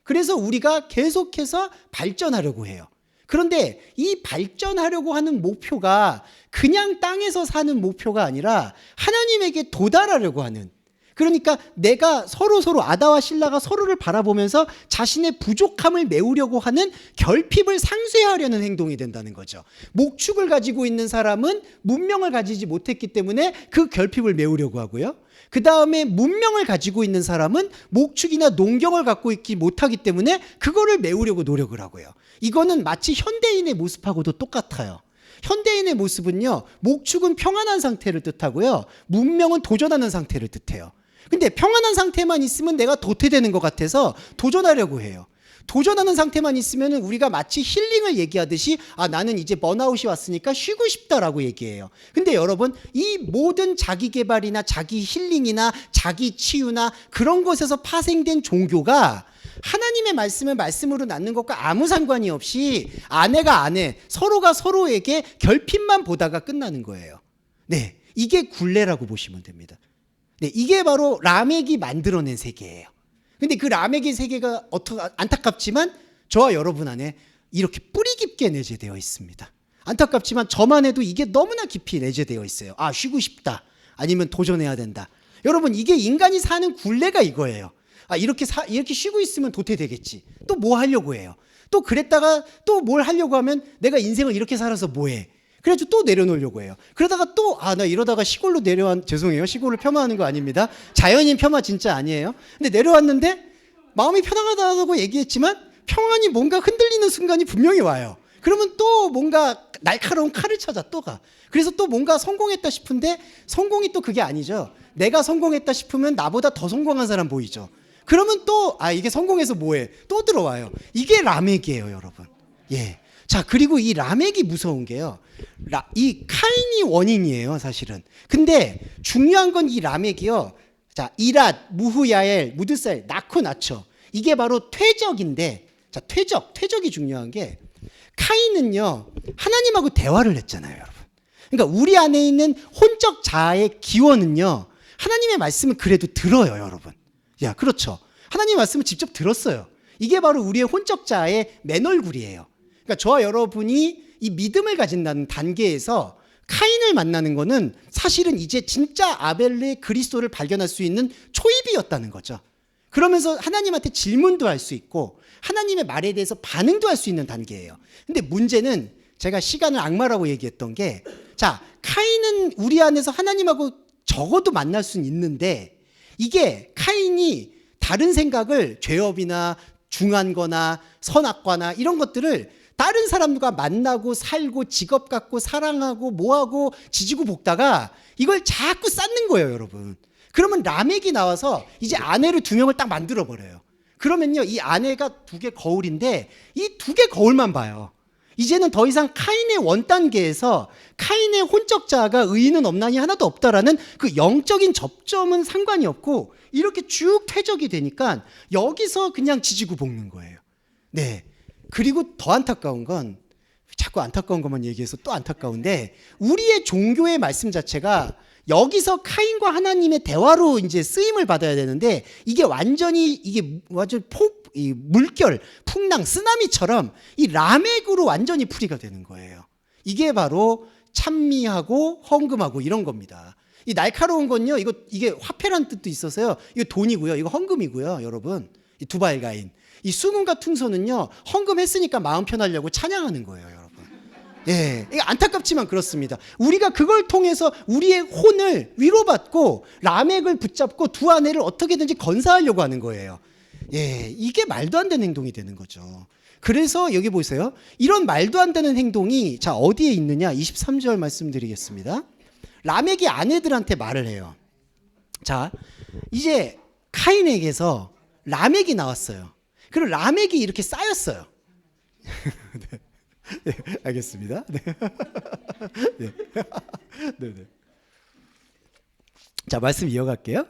그래서 우리가 계속해서 발전하려고 해요. 그런데 이 발전하려고 하는 목표가 그냥 땅에서 사는 목표가 아니라 하나님에게 도달하려고 하는, 그러니까 내가 서로 아다와 실라가 서로를 바라보면서 자신의 부족함을 메우려고 하는 결핍을 상쇄하려는 행동이 된다는 거죠. 목축을 가지고 있는 사람은 문명을 가지지 못했기 때문에 그 결핍을 메우려고 하고요. 그 다음에 문명을 가지고 있는 사람은 목축이나 농경을 갖고 있지 못하기 때문에 그거를 메우려고 노력을 하고요. 이거는 마치 현대인의 모습하고도 똑같아요. 현대인의 모습은요, 목축은 평안한 상태를 뜻하고요, 문명은 도전하는 상태를 뜻해요. 근데 평안한 상태만 있으면 내가 도태되는 것 같아서 도전하려고 해요. 도전하는 상태만 있으면 우리가 마치 힐링을 얘기하듯이 나는 이제 번아웃이 왔으니까 쉬고 싶다라고 얘기해요. 근데 여러분, 이 모든 자기 개발이나 자기 힐링이나 자기 치유나 그런 것에서 파생된 종교가 하나님의 말씀을 말씀으로 낳는 것과 아무 상관이 없이 아내가 아내, 서로가 서로에게 결핍만 보다가 끝나는 거예요. 네, 이게 굴레라고 보시면 됩니다. 네, 이게 바로 라멕이 만들어낸 세계예요. 근데 그 라멕의 세계가 안타깝지만 저와 여러분 안에 이렇게 뿌리 깊게 내재되어 있습니다. 안타깝지만 저만 해도 이게 너무나 깊이 내재되어 있어요. 쉬고 싶다. 아니면 도전해야 된다. 여러분, 이게 인간이 사는 굴레가 이거예요. 이렇게 쉬고 있으면 도태되겠지. 또 뭐 하려고 해요. 또 그랬다가 또 뭘 하려고 하면 내가 인생을 이렇게 살아서 뭐해. 그래가지고 또 내려놓으려고 해요. 그러다가 또 나 이러다가 시골로 죄송해요. 시골을 폄하하는 거 아닙니다. 자연인 폄하 진짜 아니에요. 근데 내려왔는데 마음이 편안하다고 얘기했지만 평안이 뭔가 흔들리는 순간이 분명히 와요. 그러면 또 뭔가 날카로운 칼을 찾아 또 가. 그래서 또 뭔가 성공했다 싶은데 성공이 또 그게 아니죠. 내가 성공했다 싶으면 나보다 더 성공한 사람 보이죠. 그러면 또 이게 성공해서 뭐해? 또 들어와요. 이게 라멕이에요, 여러분. 예. 자, 그리고 이 라멕이 무서운 게요. 이 카인이 원인이에요, 사실은. 근데 중요한 건 이 라멕이요. 자, 이랏, 무후야엘, 무드살, 낳고 낳죠. 이게 바로 퇴적인데, 자, 퇴적이 중요한 게 카인은요, 하나님하고 대화를 했잖아요, 여러분. 그러니까 우리 안에 있는 혼적 자아의 기원은요, 하나님의 말씀을 그래도 들어요, 여러분. 그렇죠. 하나님의 말씀을 직접 들었어요. 이게 바로 우리의 혼적 자아의 맨얼굴이에요. 그러니까 저와 여러분이 이 믿음을 가진다는 단계에서 카인을 만나는 거는 사실은 이제 진짜 아벨의 그리스도를 발견할 수 있는 초입이었다는 거죠. 그러면서 하나님한테 질문도 할 수 있고 하나님의 말에 대해서 반응도 할 수 있는 단계예요. 근데 문제는 제가 시간을 악마라고 얘기했던 게, 자, 카인은 우리 안에서 하나님하고 적어도 만날 수는 있는데 이게 카인이 다른 생각을 죄업이나 중한 거나 선악과나 이런 것들을 다른 사람과 만나고 살고 직업 갖고 사랑하고 뭐하고 지지고 볶다가 이걸 자꾸 쌓는 거예요, 여러분. 그러면 라멕이 나와서 이제 아내를 2명을 딱 만들어 버려요. 그러면요, 이 아내가 2개 거울인데 이 2개 거울만 봐요. 이제는 더 이상 카인의 원단계에서 카인의 혼적 자아가 의인은 없나니 하나도 없다라는 그 영적인 접점은 상관이 없고 이렇게 쭉 퇴적이 되니까 여기서 그냥 지지고 볶는 거예요. 네. 그리고 더 안타까운 건, 자꾸 안타까운 것만 얘기해서 또 안타까운데, 우리의 종교의 말씀 자체가 여기서 카인과 하나님의 대화로 이제 쓰임을 받아야 되는데 이게 완전히 이 물결, 풍랑, 쓰나미처럼 이 라멕으로 완전히 풀이가 되는 거예요. 이게 바로 찬미하고 헌금하고 이런 겁니다. 이 날카로운 건요, 이게 화폐란 뜻도 있어서요. 이거 돈이고요, 이거 헌금이고요, 여러분. 이 두발가인. 이 수금과 퉁소는요, 헌금했으니까 마음 편하려고 찬양하는 거예요, 여러분. 예, 안타깝지만 그렇습니다. 우리가 그걸 통해서 우리의 혼을 위로받고 라멕을 붙잡고 2 아내를 어떻게든지 건사하려고 하는 거예요. 예, 이게 말도 안 되는 행동이 되는 거죠. 그래서 여기 보세요. 이런 말도 안 되는 행동이 자 어디에 있느냐? 23절 말씀드리겠습니다. 라멕이 아내들한테 말을 해요. 자, 이제 카인에게서 라멕이 나왔어요. 그리고 라멕이 이렇게 쌓였어요. 네. 네, 알겠습니다. 네. 네. 네, 네. 자, 말씀 이어갈게요.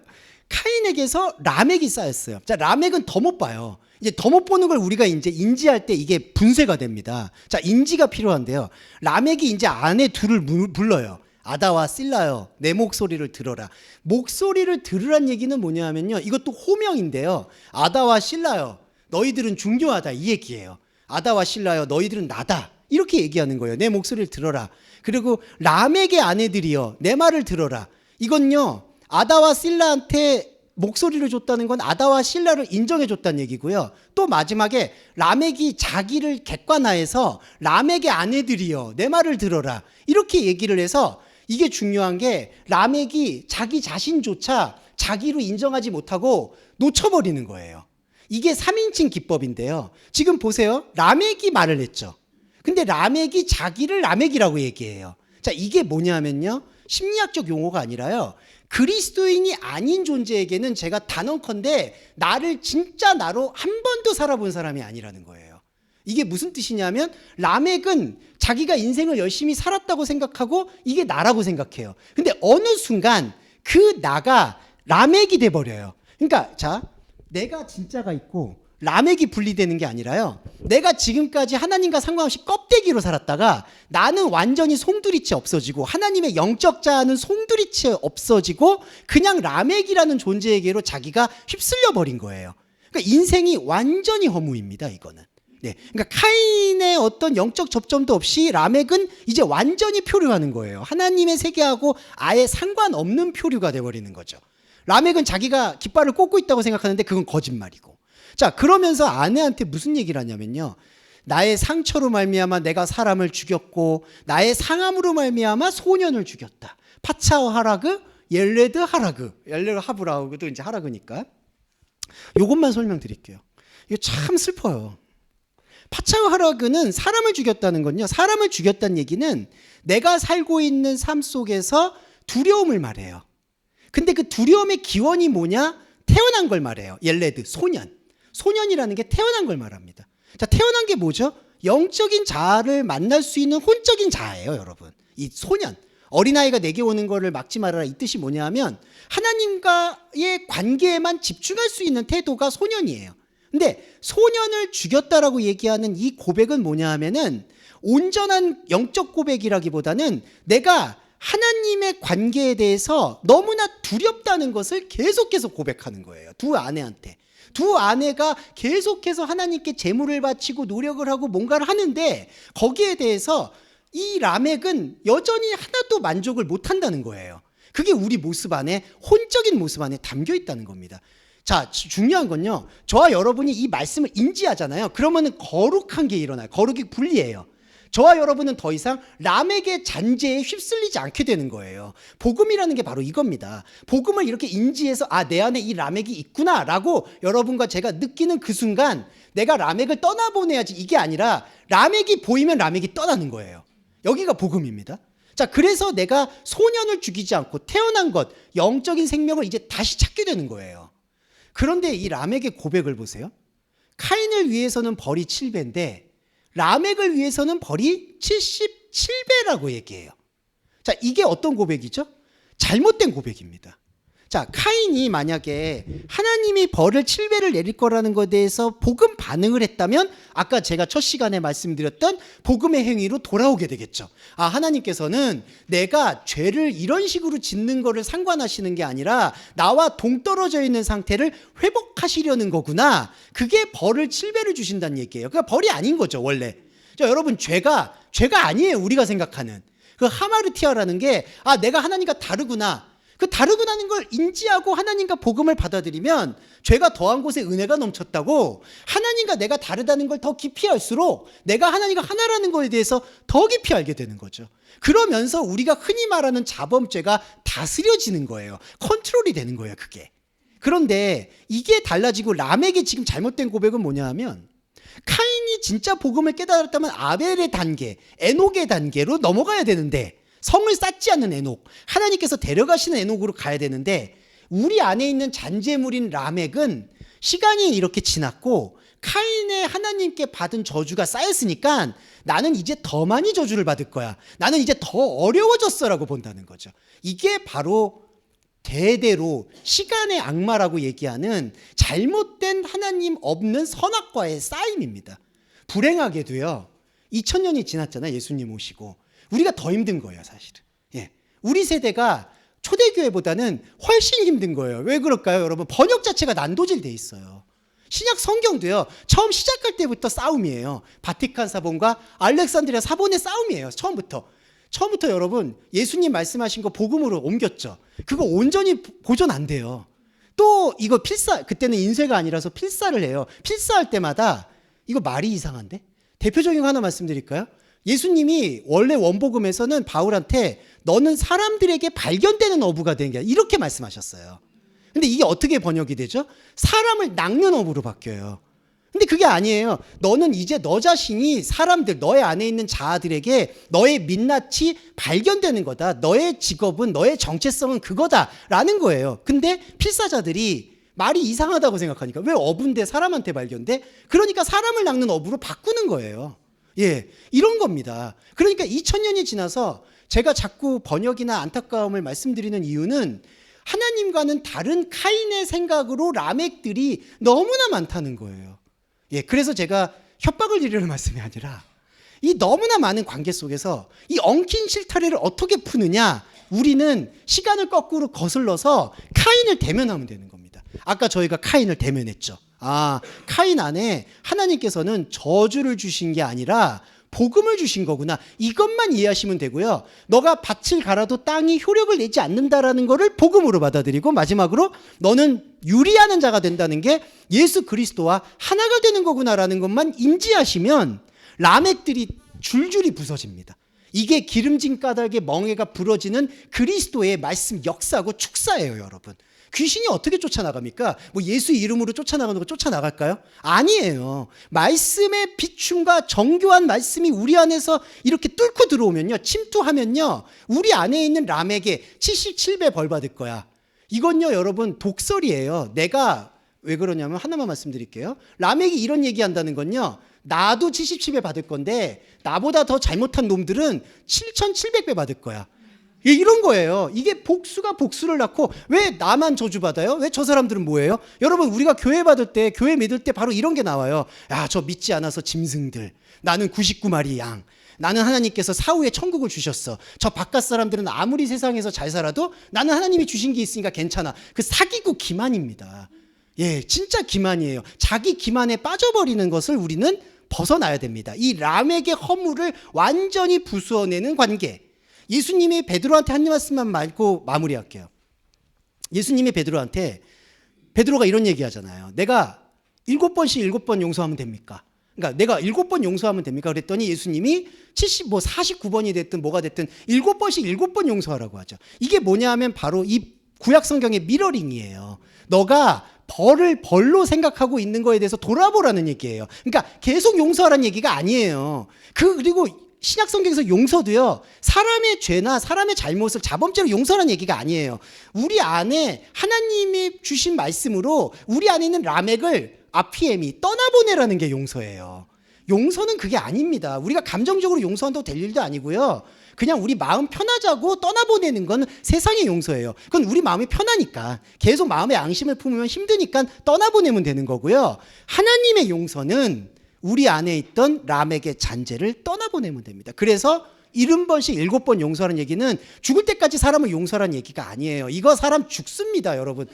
카인에게서 라멕이 쌓였어요. 자, 라멕은 더 못 봐요. 이제 더 못 보는 걸 우리가 이제 인지할 때 이게 분쇄가 됩니다. 자, 인지가 필요한데요. 라멕이 이제 아내 2을 불러요. 아다와 실라여, 내 목소리를 들어라. 목소리를 들으란 얘기는 뭐냐 하면요, 이것도 호명인데요. 아다와 실라여, 너희들은 중요하다, 이 얘기예요. 아다와 실라여, 너희들은 나다, 이렇게 얘기하는 거예요. 내 목소리를 들어라. 그리고 라멕의 아내들이여, 내 말을 들어라. 이건요, 아다와 실라한테 목소리를 줬다는 건 아다와 실라를 인정해 줬다는 얘기고요. 또 마지막에 라멕이 자기를 객관화해서 라멕의 아내들이여, 내 말을 들어라, 이렇게 얘기를 해서, 이게 중요한 게 라멕이 자기 자신조차 자기로 인정하지 못하고 놓쳐버리는 거예요. 이게 3인칭 기법인데요. 지금 보세요. 라멕이 말을 했죠. 근데 라멕이 자기를 라멕이라고 얘기해요. 자, 이게 뭐냐면요, 심리학적 용어가 아니라요, 그리스도인이 아닌 존재에게는 제가 단언컨대 나를 진짜 나로 한 번도 살아본 사람이 아니라는 거예요. 이게 무슨 뜻이냐면 라멕은 자기가 인생을 열심히 살았다고 생각하고 이게 나라고 생각해요. 근데 어느 순간 그 나가 라멕이 돼버려요. 그러니까 자, 내가 진짜가 있고 라멕이 분리되는 게 아니라요, 내가 지금까지 하나님과 상관없이 껍데기로 살았다가 나는 완전히 송두리째 없어지고 하나님의 영적 자아는 송두리째 없어지고 그냥 라멕이라는 존재에게로 자기가 휩쓸려 버린 거예요. 그러니까 인생이 완전히 허무입니다, 이거는. 네, 그러니까 카인의 어떤 영적 접점도 없이 라멕은 이제 완전히 표류하는 거예요. 하나님의 세계하고 아예 상관없는 표류가 돼버리는 거죠. 라멕은 자기가 깃발을 꽂고 있다고 생각하는데 그건 거짓말이고. 자, 그러면서 아내한테 무슨 얘기를 하냐면요, 나의 상처로 말미암아 내가 사람을 죽였고 나의 상함으로 말미암아 소년을 죽였다. 파차오 하라그, 옐레드 하라그, 옐레드 하브라우도 이제 하라그니까. 요것만 설명드릴게요. 이거 참 슬퍼요. 파차오 하라그는 사람을 죽였다는 건요, 사람을 죽였다는 얘기는 내가 살고 있는 삶 속에서 두려움을 말해요. 근데 그 두려움의 기원이 뭐냐? 태어난 걸 말해요. 옐레드, 소년. 소년이라는 게 태어난 걸 말합니다. 자, 태어난 게 뭐죠? 영적인 자아를 만날 수 있는 혼적인 자아예요, 여러분. 이 소년. 어린아이가 내게 오는 거를 막지 말아라, 이 뜻이 뭐냐 하면 하나님과의 관계에만 집중할 수 있는 태도가 소년이에요. 근데 소년을 죽였다라고 얘기하는 이 고백은 뭐냐 하면은 온전한 영적 고백이라기보다는 내가 하나님의 관계에 대해서 너무나 두렵다는 것을 계속해서 고백하는 거예요. 두 아내한테. 두 아내가 계속해서 하나님께 제물을 바치고 노력을 하고 뭔가를 하는데 거기에 대해서 이 라멕은 여전히 하나도 만족을 못한다는 거예요. 그게 우리 모습 안에, 혼적인 모습 안에 담겨 있다는 겁니다. 자, 중요한 건요, 저와 여러분이 이 말씀을 인지하잖아요. 그러면은 거룩한 게 일어나요. 거룩이 분리해요. 저와 여러분은 더 이상 라멕의 잔재에 휩쓸리지 않게 되는 거예요. 복음이라는 게 바로 이겁니다. 복음을 이렇게 인지해서 아, 내 안에 이 라멕이 있구나 라고 여러분과 제가 느끼는 그 순간 내가 라멕을 떠나보내야지, 이게 아니라 라멕이 보이면 라멕이 떠나는 거예요. 여기가 복음입니다. 자, 그래서 내가 소년을 죽이지 않고 태어난 것, 영적인 생명을 이제 다시 찾게 되는 거예요. 그런데 이 라멕의 고백을 보세요. 카인을 위해서는 벌이 7배인데 라멕을 위해서는 벌이 77배라고 얘기해요. 자, 이게 어떤 고백이죠? 잘못된 고백입니다. 자, 카인이 만약에 하나님이 벌을 7배를 내릴 거라는 것에 대해서 복음 반응을 했다면 아까 제가 첫 시간에 말씀드렸던 복음의 행위로 돌아오게 되겠죠. 아, 하나님께서는 내가 죄를 이런 식으로 짓는 거를 상관하시는 게 아니라 나와 동떨어져 있는 상태를 회복하시려는 거구나. 그게 벌을 7배를 주신다는 얘기예요. 그러니까 벌이 아닌 거죠, 원래. 자, 여러분, 죄가 아니에요, 우리가 생각하는. 그 하마르티아라는 게 아, 내가 하나님과 다르구나. 그 다르구나는 걸 인지하고 하나님과 복음을 받아들이면 죄가 더한 곳에 은혜가 넘쳤다고, 하나님과 내가 다르다는 걸 더 깊이 알수록 내가 하나님과 하나라는 것에 대해서 더 깊이 알게 되는 거죠. 그러면서 우리가 흔히 말하는 자범죄가 다스려지는 거예요. 컨트롤이 되는 거예요, 그게. 그런데 이게 달라지고 라멕의 지금 잘못된 고백은 뭐냐 하면 카인이 진짜 복음을 깨달았다면 아벨의 단계, 에녹의 단계로 넘어가야 되는데, 성을 쌓지 않는 에녹, 하나님께서 데려가시는 에녹으로 가야 되는데 우리 안에 있는 잔재물인 라멕은 시간이 이렇게 지났고 카인의 하나님께 받은 저주가 쌓였으니까 나는 이제 더 많이 저주를 받을 거야, 나는 이제 더 어려워졌어라고 본다는 거죠. 이게 바로 대대로 시간의 악마라고 얘기하는 잘못된 하나님 없는 선악과의 쌓임입니다. 불행하게도요, 2000년이 지났잖아요, 예수님 오시고. 우리가 더 힘든 거예요, 사실은. 예. 우리 세대가 초대교회보다는 훨씬 힘든 거예요. 왜 그럴까요, 여러분? 번역 자체가 난도질 돼 있어요. 신약 성경도요, 처음 시작할 때부터 싸움이에요. 바티칸 사본과 알렉산드리아 사본의 싸움이에요. 처음부터 여러분, 예수님 말씀하신 거 복음으로 옮겼죠. 그거 온전히 보존 안 돼요. 또 이거 그때는 인쇄가 아니라서 필사를 해요. 필사할 때마다 이거 말이 이상한데? 대표적인 거 하나 말씀드릴까요? 예수님이 원래 원복음에서는 바울한테 너는 사람들에게 발견되는 어부가 되는 게 이렇게 말씀하셨어요. 근데 이게 어떻게 번역이 되죠? 사람을 낚는 어부로 바뀌어요. 근데 그게 아니에요. 너는 이제 너 자신이 사람들, 너의 안에 있는 자아들에게 너의 민낯이 발견되는 거다. 너의 직업은, 너의 정체성은 그거다라는 거예요. 근데 필사자들이 말이 이상하다고 생각하니까 왜 어부인데 사람한테 발견돼? 그러니까 사람을 낚는 어부로 바꾸는 거예요. 예, 이런 겁니다. 그러니까 2000년이 지나서 제가 자꾸 번역이나 안타까움을 말씀드리는 이유는 하나님과는 다른 카인의 생각으로 라멕들이 너무나 많다는 거예요. 예, 그래서 제가 협박을 드리려는 말씀이 아니라 이 너무나 많은 관계 속에서 이 엉킨 실타래를 어떻게 푸느냐, 우리는 시간을 거꾸로 거슬러서 카인을 대면하면 되는 겁니다. 아까 저희가 카인을 대면했죠. 카인 안에 하나님께서는 저주를 주신 게 아니라 복음을 주신 거구나. 이것만 이해하시면 되고요. 너가 밭을 갈아도 땅이 효력을 내지 않는다라는 거를 복음으로 받아들이고, 마지막으로 너는 유리하는 자가 된다는 게 예수 그리스도와 하나가 되는 거구나라는 것만 인지하시면 라멕들이 줄줄이 부서집니다. 이게 기름진 까닭에 멍에가 부러지는 그리스도의 말씀 역사고 축사예요, 여러분. 귀신이 어떻게 쫓아나갑니까? 뭐 예수 이름으로 쫓아나가는 거 쫓아나갈까요? 아니에요. 말씀의 비춤과 정교한 말씀이 우리 안에서 이렇게 뚫고 들어오면요, 침투하면요, 우리 안에 있는 람에게 77배 벌 받을 거야. 이건요, 여러분, 독설이에요. 내가 왜 그러냐면 하나만 말씀드릴게요. 람에게 이런 얘기한다는 건요, 나도 77배 받을 건데 나보다 더 잘못한 놈들은 7700배 받을 거야. 이런 거예요. 이게 복수가 복수를 낳고, 왜 나만 저주받아요? 왜 저 사람들은 뭐예요? 여러분, 우리가 교회 받을 때, 교회 믿을 때 바로 이런 게 나와요. 야, 저 믿지 않아서 짐승들. 나는 99마리 양. 나는 하나님께서 사후에 천국을 주셨어. 저 바깥 사람들은 아무리 세상에서 잘 살아도 나는 하나님이 주신 게 있으니까 괜찮아. 그 사기고 기만입니다. 예, 진짜 기만이에요. 자기 기만에 빠져버리는 것을 우리는 벗어나야 됩니다. 이 람에게 허물을 완전히 부수어내는 관계. 예수님이 베드로한테 한 말씀만 말고 마무리할게요. 예수님이 베드로한테, 베드로가 이런 얘기하잖아요. 내가 7번씩 7번 용서하면 됩니까? 그러니까 내가 7번 용서하면 됩니까? 그랬더니 예수님이 49번이 됐든 뭐가 됐든 7번씩 7번 용서하라고 하죠. 이게 뭐냐 하면 바로 이 구약 성경의 미러링이에요. 너가 벌을 벌로 생각하고 있는 거에 대해서 돌아보라는 얘기예요. 그러니까 계속 용서하라는 얘기가 아니에요. 그리고 신약 성경에서 용서도요, 사람의 죄나 사람의 잘못을 자범죄로 용서하는 얘기가 아니에요. 우리 안에 하나님이 주신 말씀으로 우리 안에 있는 라멕을 아피엠이 떠나보내라는 게 용서예요. 용서는 그게 아닙니다. 우리가 감정적으로 용서한다고 될 일도 아니고요. 그냥 우리 마음 편하자고 떠나보내는 건 세상의 용서예요. 그건 우리 마음이 편하니까, 계속 마음에 앙심을 품으면 힘드니까 떠나보내면 되는 거고요. 하나님의 용서는 우리 안에 있던 람에게 잔재를 떠나보내면 됩니다. 그래서 70번씩 7번 용서하는 얘기는 죽을 때까지 사람을 용서하는 얘기가 아니에요. 이거 사람 죽습니다, 여러분.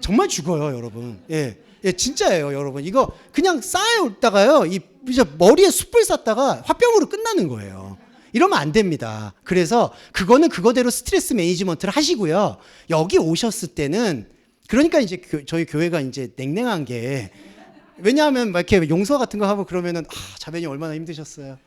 정말 죽어요, 여러분. 예, 진짜예요, 여러분. 이거 그냥 쌓여올다가요, 이제 머리에 숯불 쐈다가 화병으로 끝나는 거예요. 이러면 안 됩니다. 그래서 그거는 그거대로 스트레스 매니지먼트를 하시고요. 여기 오셨을 때는, 그러니까 이제 저희 교회가 이제 냉랭한 게, 왜냐하면 막 이렇게 용서 같은 거 하고 그러면은, 자매님 얼마나 힘드셨어요.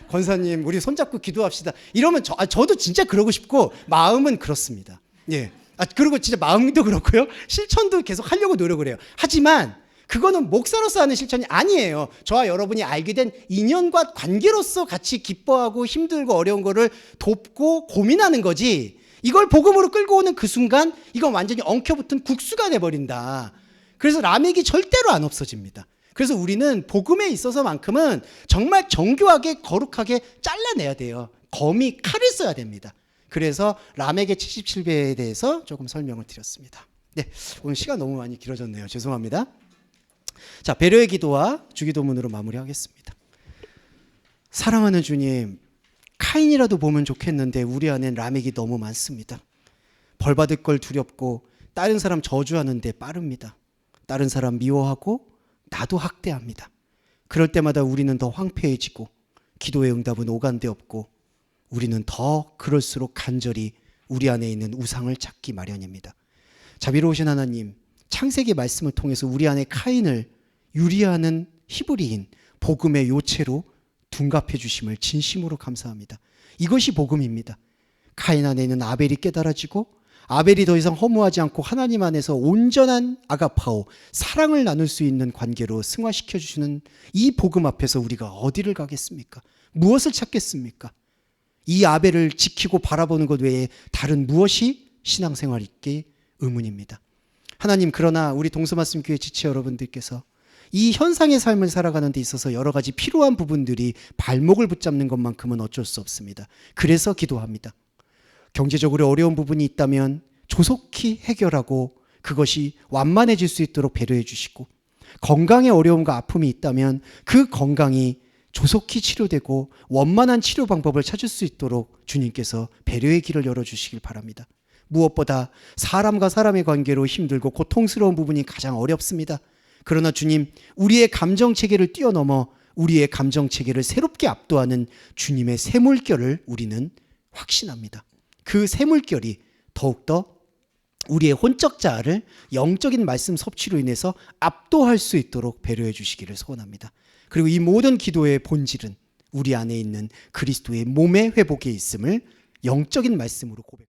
권사님, 우리 손잡고 기도합시다. 이러면 저도 진짜 그러고 싶고 마음은 그렇습니다. 예. 그리고 진짜 마음도 그렇고요. 실천도 계속 하려고 노력을 해요. 하지만 그거는 목사로서 하는 실천이 아니에요. 저와 여러분이 알게 된 인연과 관계로서 같이 기뻐하고 힘들고 어려운 거를 돕고 고민하는 거지, 이걸 복음으로 끌고 오는 그 순간 이건 완전히 엉켜붙은 국수가 돼버린다. 그래서 람액이 절대로 안 없어집니다. 그래서 우리는 복음에 있어서만큼은 정말 정교하게 거룩하게 잘라내야 돼요. 검이 칼을 써야 됩니다. 그래서 람액의 77배에 대해서 조금 설명을 드렸습니다. 네, 오늘 시간 너무 많이 길어졌네요. 죄송합니다. 자, 배려의 기도와 주기도문으로 마무리하겠습니다. 사랑하는 주님, 카인이라도 보면 좋겠는데 우리 안엔 람액이 너무 많습니다. 벌 받을 걸 두렵고 다른 사람 저주하는데 빠릅니다. 다른 사람 미워하고 나도 학대합니다. 그럴 때마다 우리는 더 황폐해지고 기도의 응답은 오간데 없고 우리는 더 그럴수록 간절히 우리 안에 있는 우상을 찾기 마련입니다. 자비로우신 하나님, 창세기 말씀을 통해서 우리 안에 카인을 유리하는 히브리인 복음의 요체로 둔갑해 주심을 진심으로 감사합니다. 이것이 복음입니다. 카인 안에 있는 아벨이 깨달아지고 아벨이 더 이상 허무하지 않고 하나님 안에서 온전한 아가파오, 사랑을 나눌 수 있는 관계로 승화시켜 주시는 이 복음 앞에서 우리가 어디를 가겠습니까? 무엇을 찾겠습니까? 이 아벨을 지키고 바라보는 것 외에 다른 무엇이 신앙생활일지 의문입니다. 하나님, 그러나 우리 동서말씀교회 지체 여러분들께서 이 현상의 삶을 살아가는 데 있어서 여러 가지 필요한 부분들이 발목을 붙잡는 것만큼은 어쩔 수 없습니다. 그래서 기도합니다. 경제적으로 어려운 부분이 있다면 조속히 해결하고 그것이 완만해질 수 있도록 배려해 주시고, 건강에 어려움과 아픔이 있다면 그 건강이 조속히 치료되고 원만한 치료 방법을 찾을 수 있도록 주님께서 배려의 길을 열어주시길 바랍니다. 무엇보다 사람과 사람의 관계로 힘들고 고통스러운 부분이 가장 어렵습니다. 그러나 주님, 우리의 감정체계를 뛰어넘어 우리의 감정체계를 새롭게 압도하는 주님의 새물결을 우리는 확신합니다. 그 새물결이 더욱더 우리의 혼적 자아를 영적인 말씀 섭취로 인해서 압도할 수 있도록 배려해 주시기를 소원합니다. 그리고 이 모든 기도의 본질은 우리 안에 있는 그리스도의 몸의 회복에 있음을 영적인 말씀으로 고백.